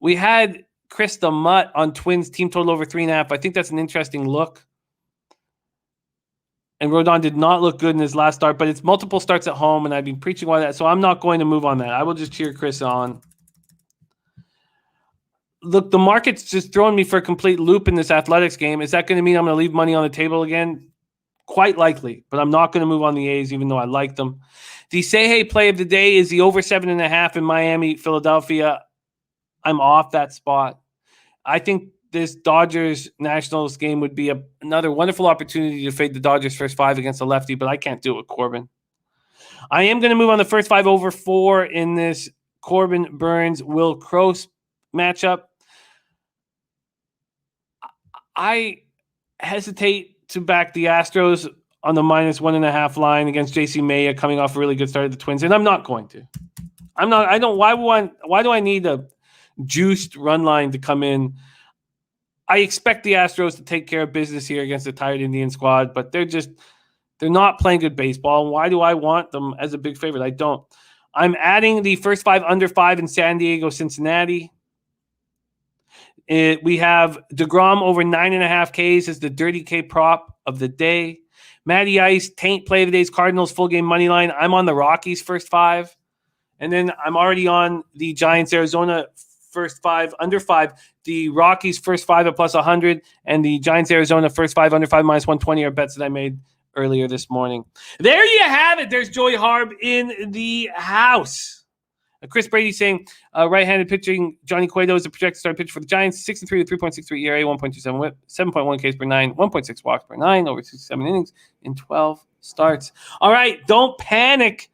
We had Chris the Mutt on Twins team total over 3.5. I think that's an interesting look. And Rodon did not look good in his last start, but it's multiple starts at home, and I've been preaching on that, so I'm not going to move on that. I will just cheer Chris on. Look, the market's just throwing me for a complete loop in this athletics game. Is that going to mean I'm going to leave money on the table again? Quite likely, but I'm not going to move on the A's, even though I like them. The say-hey play of the day is the over 7.5 in Miami, Philadelphia. I'm off that spot. I think this Dodgers-Nationals game would be another wonderful opportunity to fade the Dodgers first 5 against a lefty, but I can't do it with Corbin. I am going to move on the first 5 over 4 in this Corbin Burns Will Cross matchup. I hesitate to back the Astros on the minus 1.5 line against JC Maya coming off a really good start of the Twins, and I'm not going to. Why do I need a juiced run line to come in? I expect the Astros to take care of business here against the tired Indian squad, but they're not playing good baseball. Why do I want them as a big favorite? I don't. I'm adding the first 5 under 5 in San Diego, Cincinnati. We have DeGrom over 9.5 Ks as the dirty K prop of the day. Matty Ice, Taint play of the day's Cardinals full game money line. I'm on the Rockies first 5. And then I'm already on the Giants Arizona first 5 under 5. The Rockies first 5 at plus 100 and the Giants Arizona first 5 under 5 minus 120 are bets that I made earlier this morning. There you have it. There's Joey Harb in the house. Chris Brady saying right-handed pitching Johnny Cueto is the projected starting pitcher for the Giants. 6-3 with 3.63 ERA, 1.27 whip, 7.1 Ks per 9, 1.6 walks per 9 over 67 innings in 12 starts. All right, don't panic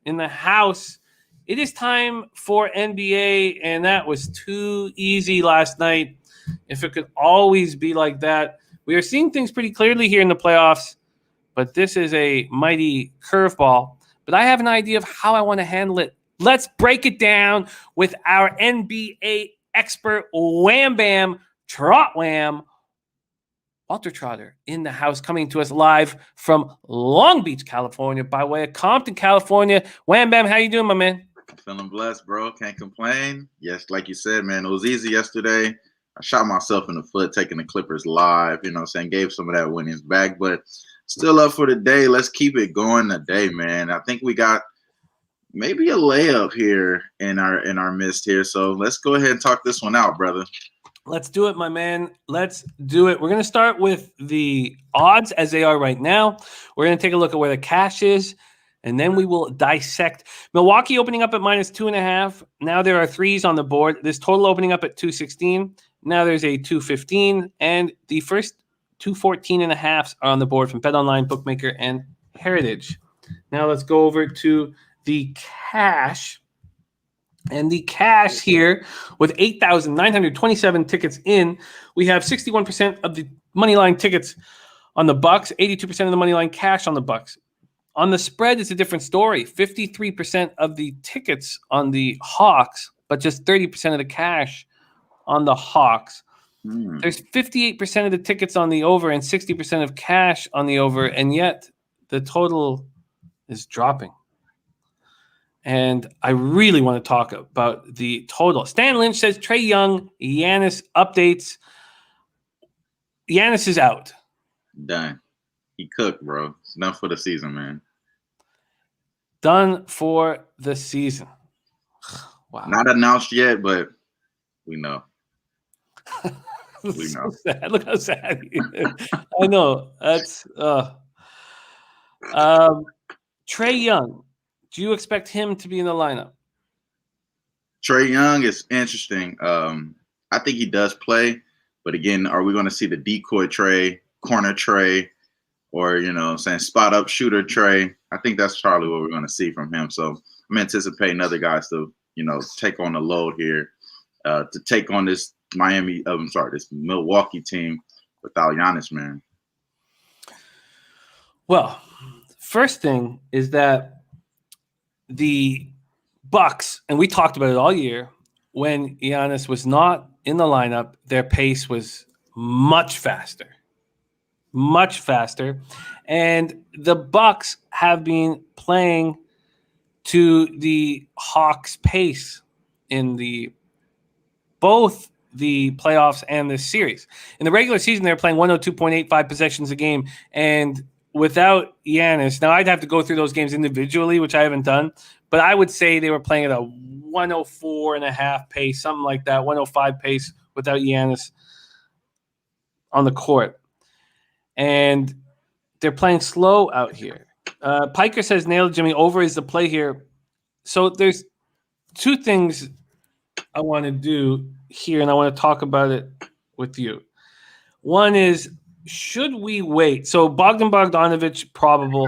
in the house. It is time for NBA, and that was too easy last night. If it could always be like that. We are seeing things pretty clearly here in the playoffs, but this is a mighty curveball. But I have an idea of how I want to handle it. Let's break it down with our NBA expert, Wham Bam Trot Wham, Walter Trotter, in the house, coming to us live from Long Beach, California, by way of Compton, California. Wham Bam, how you doing, my man? Feeling blessed, bro. Can't complain. Yes, like you said, man, it was easy yesterday. I shot myself in the foot taking the Clippers live, you know what I'm saying? Gave some of that winnings back, but still up for the day. Let's keep it going today, man. I think we got maybe a layup here in our midst here. So let's go ahead and talk this one out, brother. Let's do it, my man. Let's do it. We're going to start with the odds as they are right now. We're going to take a look at where the cash is, and then we will dissect. Milwaukee opening up at -2.5. Now there are threes on the board. This total opening up at 216. Now there's a 215, and the first 214.5 are on the board from BetOnline, Bookmaker, and Heritage. Now let's go over to the cash. And the cash here, with 8,927 tickets in, we have 61% of the money line tickets on the Bucks, 82% of the money line cash on the Bucks. On the spread, it's a different story. 53% of the tickets on the Hawks, but just 30% of the cash on the Hawks. There's 58% of the tickets on the over and 60% of cash on the over, and yet the total is dropping. And I really want to talk about the total. Stan Lynch says Trae Young, Giannis updates. Giannis is out. Done. He cooked, bro. It's done for the season, man. Done for the season. Wow. Not announced yet, but we know. We know. So sad. Look how sad he is. I know. That's Trae Young. Do you expect him to be in the lineup? Trae Young is interesting. I think he does play, but again, are we going to see the decoy Trae, corner Trae, or, you know, saying spot up shooter Trae? I think that's probably what we're going to see from him. So I'm anticipating other guys to, you know, take on the load here, to take on this this Milwaukee team without Giannis, man. Well, first thing is that the Bucks, and we talked about it all year, when Giannis was not in the lineup, their pace was much faster. And the Bucks have been playing to the Hawks' pace in both the playoffs and this series. In the regular season, they're playing 102.85 possessions a game, and without Giannis, now I'd have to go through those games individually, which I haven't done, but I would say they were playing at a 104.5 pace, something like that, 105 pace without Giannis on the court. And they're playing slow out here. Piker says, nailed Jimmy, over is the play here. So there's two things I want to do here, and I want to talk about it with you. One is, should we wait? So Bogdanovich, probable.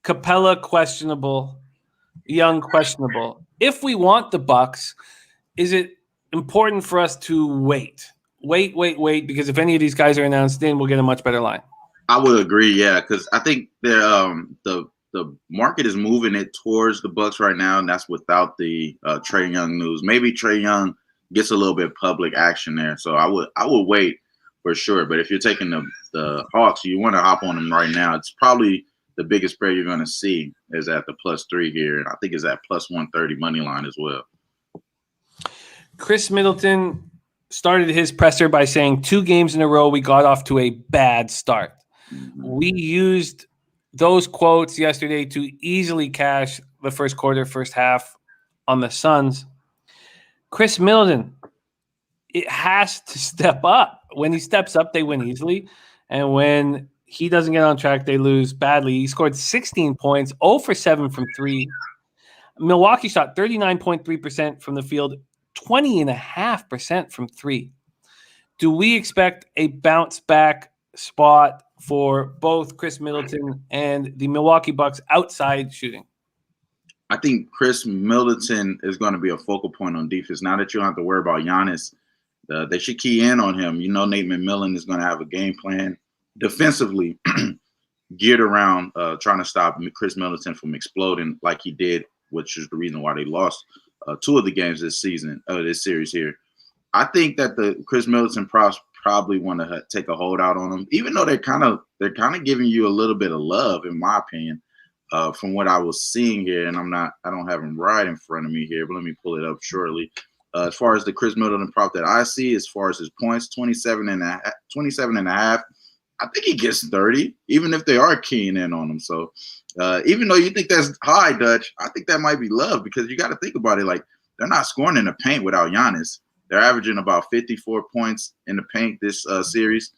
Capella, questionable. Young, questionable. If we want the Bucks, is it important for us to wait? Wait, because if any of these guys are announced, then we'll get a much better line. I would agree, yeah, because I think the market is moving it towards the Bucks right now, and that's without the Trae Young news. Maybe Trae Young gets a little bit public action there, so I would wait for sure. But if you're taking the Hawks, you want to hop on them right now. It's probably the biggest spread you're going to see is at the +3 here, and I think it's at +130 money line as well. Chris Middleton started his presser by saying 2 games in a row we got off to a bad start. Mm-hmm. We used those quotes yesterday to easily cash the first quarter, first half on the Suns. Chris Middleton, it has to step up. When he steps up, they win easily. And when He doesn't get on track. They lose badly. He scored 16 points, 0 for 7 from 3. Milwaukee shot 39.3% from the field, 20.5% from 3. Do we expect a bounce back spot for both Chris Middleton and the Milwaukee Bucks outside shooting? I think Chris Middleton is going to be a focal point on defense. Now that you don't have to worry about Giannis, they should key in on him. You know, Nate McMillan is going to have a game plan defensively geared around trying to stop Chris Middleton from exploding like he did, which is the reason why they lost 2 of the games this season, this series here. I think that the Chris Middleton props probably want to take a holdout on him, even though they're kind of giving you a little bit of love, in my opinion, from what I was seeing here. And I don't have him right in front of me here, but let me pull it up shortly. As far as the Chris Middleton prop that I see, as far as his points, 27 and a half, I think he gets 30, even if they are keying in on him. So even though you think that's high, Dutch, I think that might be love, because you got to think about it. Like, they're not scoring in the paint without Giannis. They're averaging about 54 points in the paint this series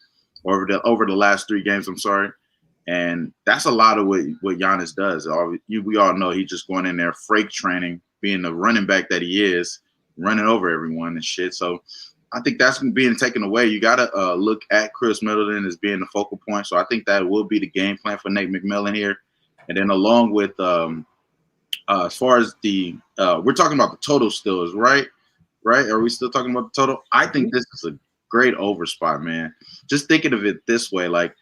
over the last 3 games. I'm sorry. And that's a lot of what Giannis does. We all know he's just going in there, freight training, being the running back that he is, running over everyone and shit. So I think that's being taken away. You got to look at Chris Middleton as being the focal point. So I think that will be the game plan for Nate McMillan here. And then along with as far as we're talking about the total still, is right? Right? Are we still talking about the total? I think this is a great over spot, man. Just thinking of it this way, like,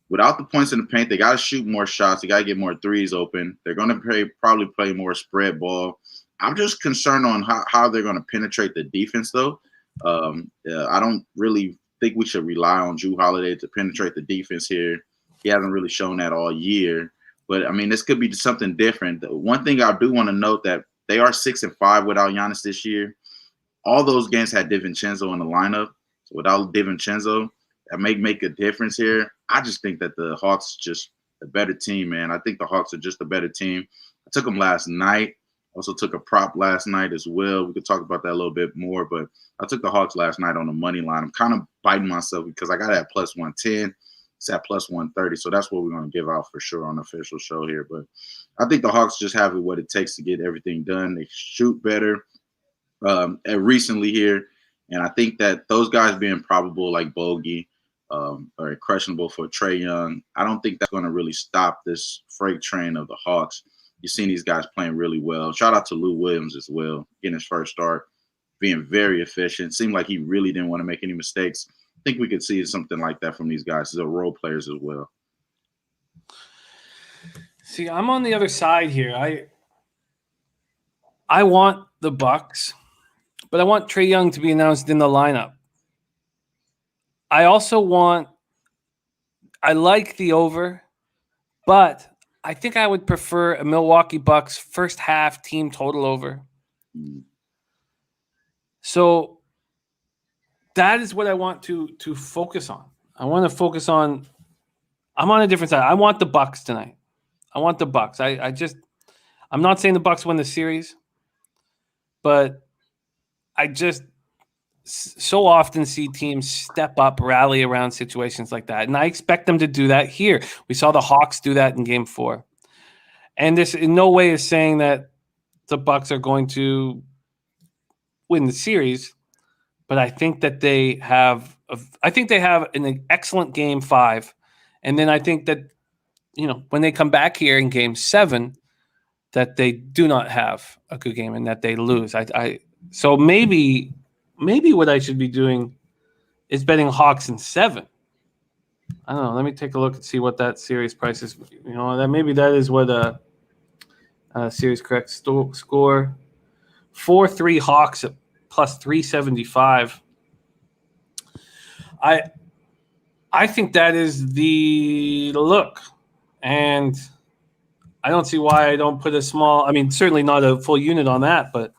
without the points in the paint, they got to shoot more shots. They got to get more threes open. They're going to probably play more spread ball. I'm just concerned on how they're going to penetrate the defense, though. I don't really think we should rely on Jrue Holiday to penetrate the defense here. He hasn't really shown that all year. But, I mean, this could be something different. One thing I do want to note, that they are 6-5 without Giannis this year. All those games had DiVincenzo in the lineup. So without DiVincenzo, that may make a difference here. I just think that the Hawks are just a better team, man. I think the Hawks are just a better team. I took them last night. Also took a prop last night as well. We could talk about that a little bit more, but I took the Hawks last night on the money line. I'm kind of biting myself because I got it at plus 110. It's at plus 130, so that's what we're going to give out for sure on the official show here. But I think the Hawks just have what it takes to get everything done. They shoot better recently here, and I think that those guys being probable, like Bogey, or questionable for Trae Young, I don't think that's going to really stop this freight train of the Hawks. You've seen these guys playing really well. Shout out to Lou Williams as well, getting his first start, being very efficient. Seemed like he really didn't want to make any mistakes. I think we could see something like that from these guys. They're role players as well. See, I'm on the other side here. I want the Bucks, but I want Trae Young to be announced in the lineup. I like the over, but I think I would prefer a Milwaukee Bucks first half team total over. So that is what I want to focus on. I want to focus on. I'm on a different side. I want the Bucks tonight. I want the Bucks. I'm not saying the Bucks win the series, but I just so often see teams step up, rally around situations like that. And I expect them to do that here. We saw the Hawks do that in Game 4. And this in no way is saying that the Bucks are going to win the series, but I think that they have an excellent Game 5. And then I think that, when they come back here in Game 7, that they do not have a good game and that they lose. So maybe what I should be doing is betting Hawks in 7. I don't know. Let me take a look and see what that series price is. That is what a series correct score. 4-3 Hawks at plus 375. I think that is the look, and I don't see why I don't put a small. I mean, certainly not a full unit on that, but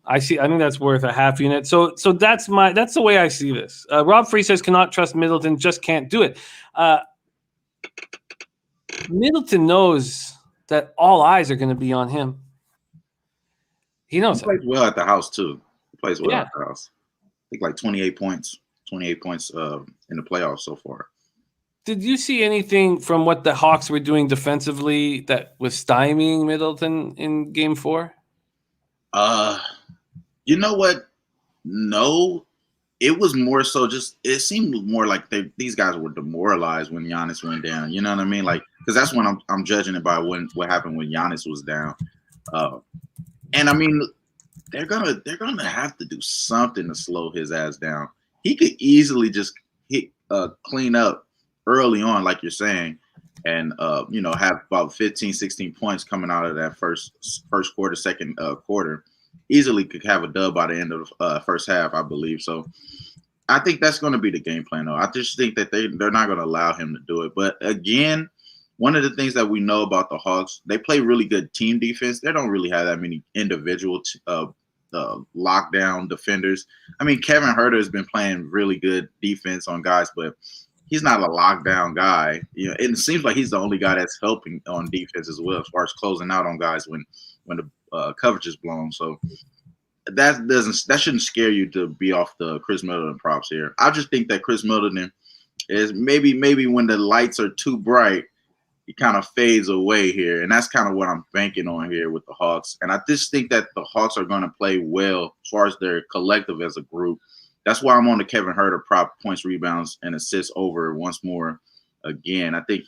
I think that's worth a half unit. So that's the way I see this. Rob Free says cannot trust Middleton, just can't do it. Middleton knows that all eyes are going to be on him. He knows. He plays well at the house too. He plays well at the house. I think like 28 points in the playoffs so far. Did you see anything from what the Hawks were doing defensively that was stymieing Middleton in Game 4? You know what? No, it was more so just it seemed more like these guys were demoralized when Giannis went down. You know what I mean? Like, because that's when I'm judging it by what happened when Giannis was down. And I mean, they're gonna have to do something to slow his ass down. He could easily just clean up early on, like you're saying, and have about 15, 16 points coming out of that first quarter, second quarter. Easily could have a dub by the end of the first half, I believe. So I think that's going to be the game plan, though. I just think that they're not going to allow him to do it. But again, one of the things that we know about the Hawks, they play really good team defense. They don't really have that many individual lockdown defenders. I mean, Kevin Huerter has been playing really good defense on guys, but he's not a lockdown guy. You know, it seems like he's the only guy that's helping on defense as well, as far as closing out on guys when the coverage is blown. So that shouldn't scare you to be off the Chris Middleton props here. I just think that Chris Middleton is maybe when the lights are too bright, he kind of fades away here, and that's kind of what I'm banking on here with the Hawks. And I just think that the Hawks are going to play well as far as their collective as a group. That's why I'm on the Kevin Huerter prop points, rebounds, and assists over once more. Again, I think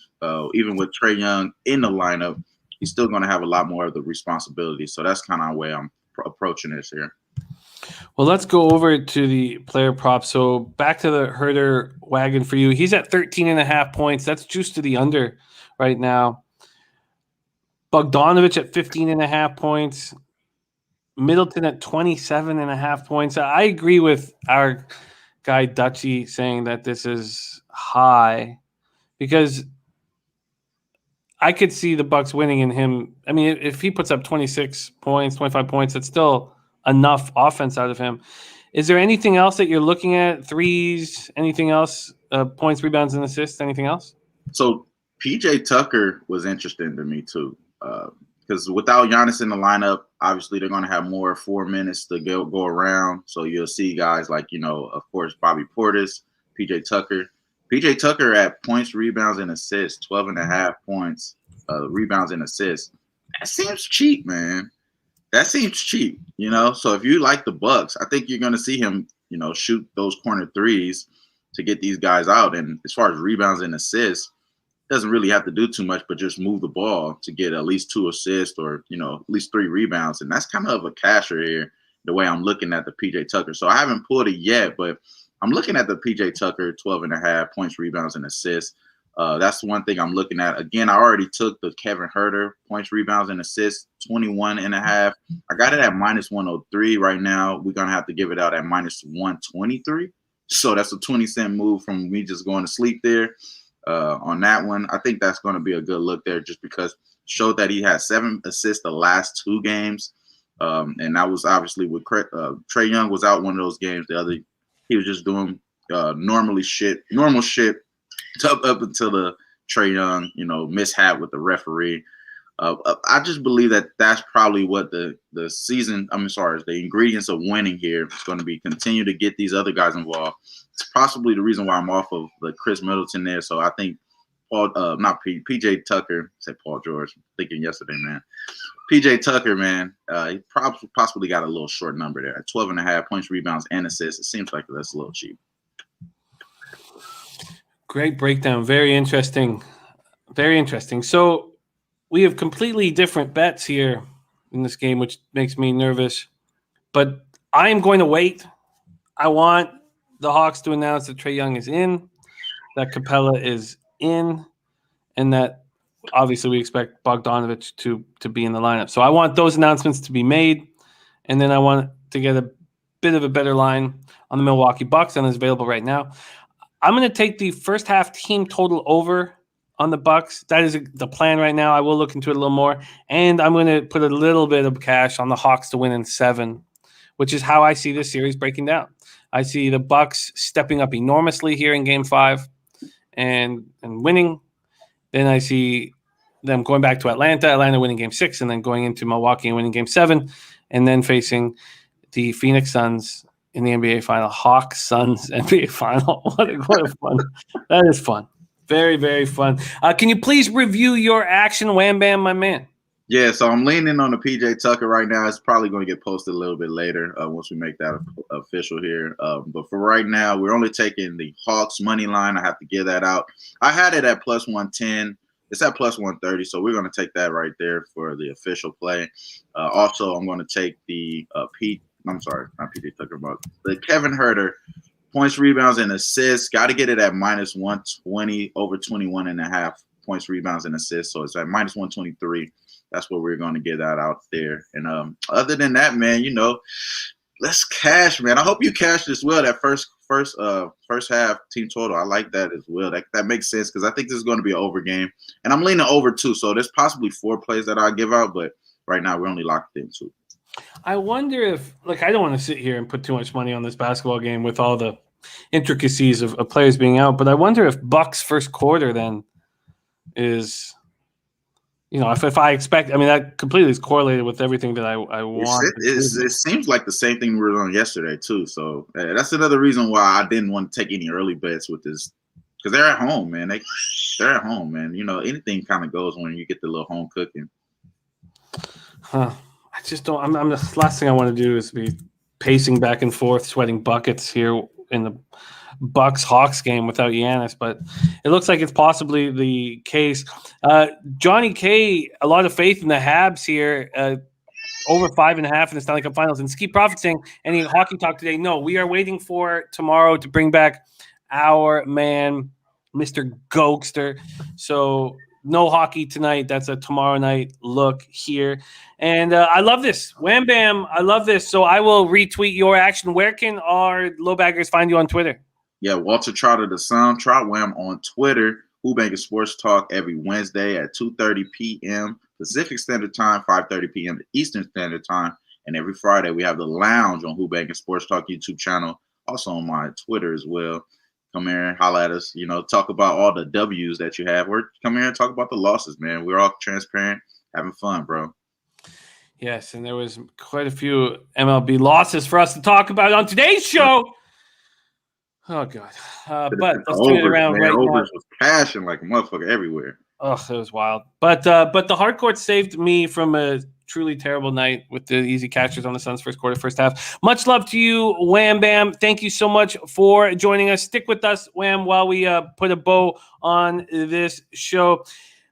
even with Trae Young in the lineup, he's still going to have a lot more of the responsibility. So that's kind of the way I'm approaching this here. Well, let's go over to the player props. So back to the Huerter wagon for you. He's at 13.5 points. That's juiced to the under right now. Bogdanovich at 15.5 points. Middleton at 27.5 points. I agree with our guy Dutchy saying that this is high because I could see the Bucks winning in him. I mean, if he puts up 26 points, 25 points, it's still enough offense out of him. Is there anything else that you're looking at? Threes, anything else? Points, rebounds, and assists, anything else? So PJ Tucker was interesting to me too. Because without Giannis in the lineup, obviously they're going to have more 4 minutes to go around. So you'll see guys like, of course, Bobby Portis, PJ Tucker. PJ Tucker at points, rebounds, and assists, 12.5 points, rebounds, and assists. That seems cheap, man. That seems cheap, So if you like the Bucks, I think you're going to see him, shoot those corner threes to get these guys out. And as far as rebounds and assists, doesn't really have to do too much, but just move the ball to get at least 2 assists or, at least 3 rebounds. And that's kind of a casher here, the way I'm looking at the PJ Tucker. So I haven't pulled it yet, but I'm looking at the PJ Tucker 12.5 points, rebounds, and assists. That's one thing I'm looking at. Again, I already took the Kevin Huerter points, rebounds, and assists, 21.5. I got it at -103 right now. We're going to have to give it out at -123. So that's a 20-cent move from me just going to sleep there. On that one, I think that's going to be a good look there just because showed that he had 7 assists the last 2 games. And that was obviously with Trae Young was out one of those games. The other, he was just doing normal shit up until the Trae Young, mishap with the referee. I just believe that that's probably what the ingredients of winning here is going to be. Continue to get these other guys involved. It's possibly the reason why I'm off of the Chris Middleton there. So I think PJ Tucker, said Paul George, thinking yesterday, man. PJ Tucker, man, he possibly got a little short number there. 12.5 points, rebounds, and assists. It seems like that's a little cheap. Great breakdown. Very interesting. Very interesting. So we have completely different bets here in this game, which makes me nervous. But I am going to wait. I want the Hawks to announce that Trae Young is in, that Capella is in, and that obviously we expect Bogdanovich to be in the lineup. So I want those announcements to be made, and then I want to get a bit of a better line on the Milwaukee Bucks, and it's available right now. I'm going to take the first half team total over on the Bucks. That is the plan right now. I will look into it a little more, and I'm going to put a little bit of cash on the Hawks to win in 7, which is how I see this series breaking down. I see the Bucks stepping up enormously here in Game 5 and winning. Then I see them going back to Atlanta winning Game 6, and then going into Milwaukee and winning Game 7, and then facing the Phoenix Suns in the NBA Final. Hawks Suns NBA Final. What a fun! That is fun. Very, very fun. Can you please review your action, Wham Bam, my man? Yeah, so I'm leaning on the PJ Tucker right now. It's probably going to get posted a little bit later once we make that official here. But for right now, we're only taking the Hawks money line. I have to give that out. I had it at plus 110. It's at plus 130, so we're going to take that right there for the official play. Also, I'm going to take the not PJ Tucker, but the Kevin Herter points, rebounds, and assists. Got to get it at minus 120, over 21.5 points, rebounds, and assists. So it's at minus 123. That's what we're going to get that out there. And other than that, man, let's cash, man. I hope you cash as well. That first half team total, I like that as well. That makes sense because I think this is going to be an over game, and I'm leaning over 2. So there's possibly 4 plays that I'll give out, but right now we're only locked in 2. I wonder if, I don't want to sit here and put too much money on this basketball game with all the intricacies of players being out, but I wonder if Bucks first quarter then is. If I expect, that completely is correlated with everything that I want. It seems like the same thing we were on yesterday too. So that's another reason why I didn't want to take any early bets with this, because they're at home, man. They're at home, man. Anything kind of goes when you get the little home cooking. I just don't. The last thing I want to do is be pacing back and forth, sweating buckets here in the Bucks-Hawks game without Giannis, but it looks like it's possibly the case. Johnny K, a lot of faith in the Habs here, over 5.5 in the Stanley Cup Finals. And Ski Prophet saying, any hockey talk today? No, we are waiting for tomorrow to bring back our man, Mr. Gokster. So no hockey tonight. That's a tomorrow night look here. And I love this. Wham Bam, I love this. So I will retweet your action. Where can our low baggers find you on Twitter? Yeah, Walter Trotter, the Sound, Trot Wham on Twitter. Hoopbangers Sports Talk every Wednesday at 2:30 p.m. Pacific Standard Time, 5:30 p.m. Eastern Standard Time. And every Friday, we have the Lounge on Hoopbangers Sports Talk YouTube channel, also on my Twitter as well. Come here and holler at us, talk about all the W's that you have. Or come here and talk about the losses, man. We're all transparent, having fun, bro. Yes, and there was quite a few MLB losses for us to talk about on today's show. Oh, God. But let's turn it around right now. Overs was cashing like a motherfucker everywhere. Oh, it was wild. But the hard court saved me from a truly terrible night with the easy catchers on the Suns first quarter, first half. Much love to you, Wham Bam. Thank you so much for joining us. Stick with us, Wham, while we put a bow on this show.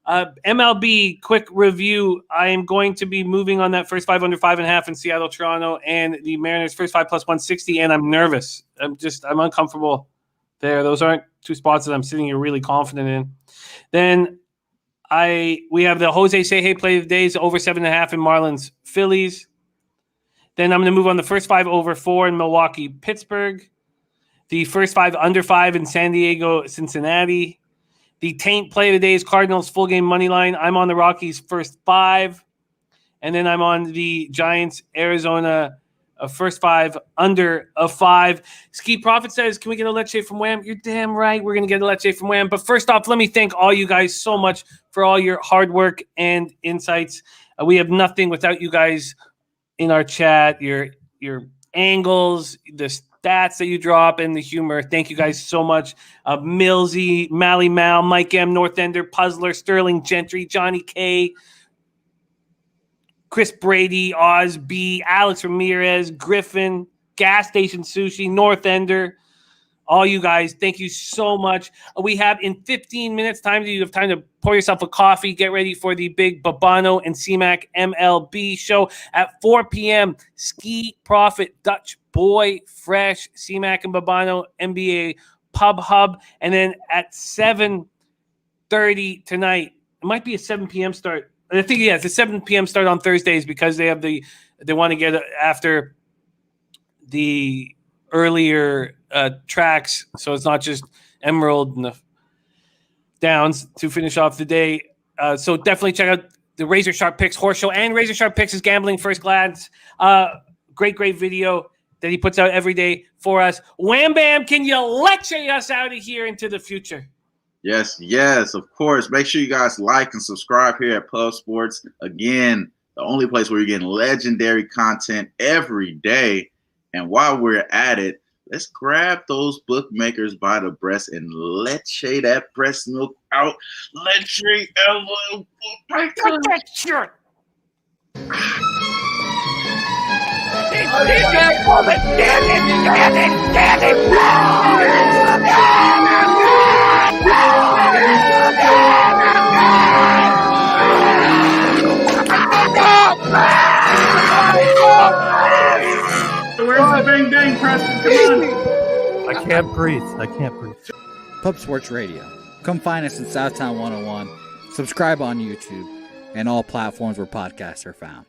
MLB, quick review. I am going to be moving on that first 5 under 5.5 in Seattle, Toronto, and the Mariners first 5 plus 160, and I'm nervous. I'm uncomfortable there. Those aren't two spots that I'm sitting here really confident in. Then we have the Jose Seje play of the days over 7.5 in Marlins, Phillies. Then I'm going to move on the first 5 over 4 in Milwaukee, Pittsburgh. The first 5 under 5 in San Diego, Cincinnati. The Taint play of the day is Cardinals full game money line. I'm on the Rockies first 5. And then I'm on the Giants, Arizona, first 5 under a 5. Ski Prophet says, can we get a leche from Wham? You're damn right. We're going to get a leche from Wham. But first off, let me thank all you guys so much for all your hard work and insights. We have nothing without you guys in our chat, your angles, the stats that you drop, and the humor. Thank you guys so much. Millsy, Mally Mal, Mike M, Northender, Puzzler, Sterling Gentry, Johnny K, Chris Brady, Oz B, Alex Ramirez, Griffin, Gas Station Sushi, Northender, all you guys, thank you so much. We have in 15 minutes time. You have time to pour yourself a coffee, get ready for the big Babano and CMAC MLB show at 4 p.m. Ski Prophet, Dutch Boy, Fresh, CMAC and Babano, NBA Pub Hub. And then at 7:30 tonight, it might be a 7 p.m. start. I think, yeah, it's a 7 p.m. start on Thursdays because they want to get after the earlier tracks, so it's not just Emerald and the Downs to finish off the day. So definitely check out the Razor Sharp Picks Horse Show and Razor Sharp Picks is Gambling First Glance. Great video that he puts out every day for us. Wham Bam, can you leche us out of here into the future? Yes, of course. Make sure you guys like and subscribe here at Pub Sports. Again, the only place where you're getting legendary content every day. And while we're at it, Let's grab those bookmakers by the breast and let's shade that breast milk out. Let's shade that Shirt. Where's the bang bang, Preston? Come on. I can't breathe. Pub Sports Radio. Come find us in Southtown 101. Subscribe on YouTube and all platforms where podcasts are found.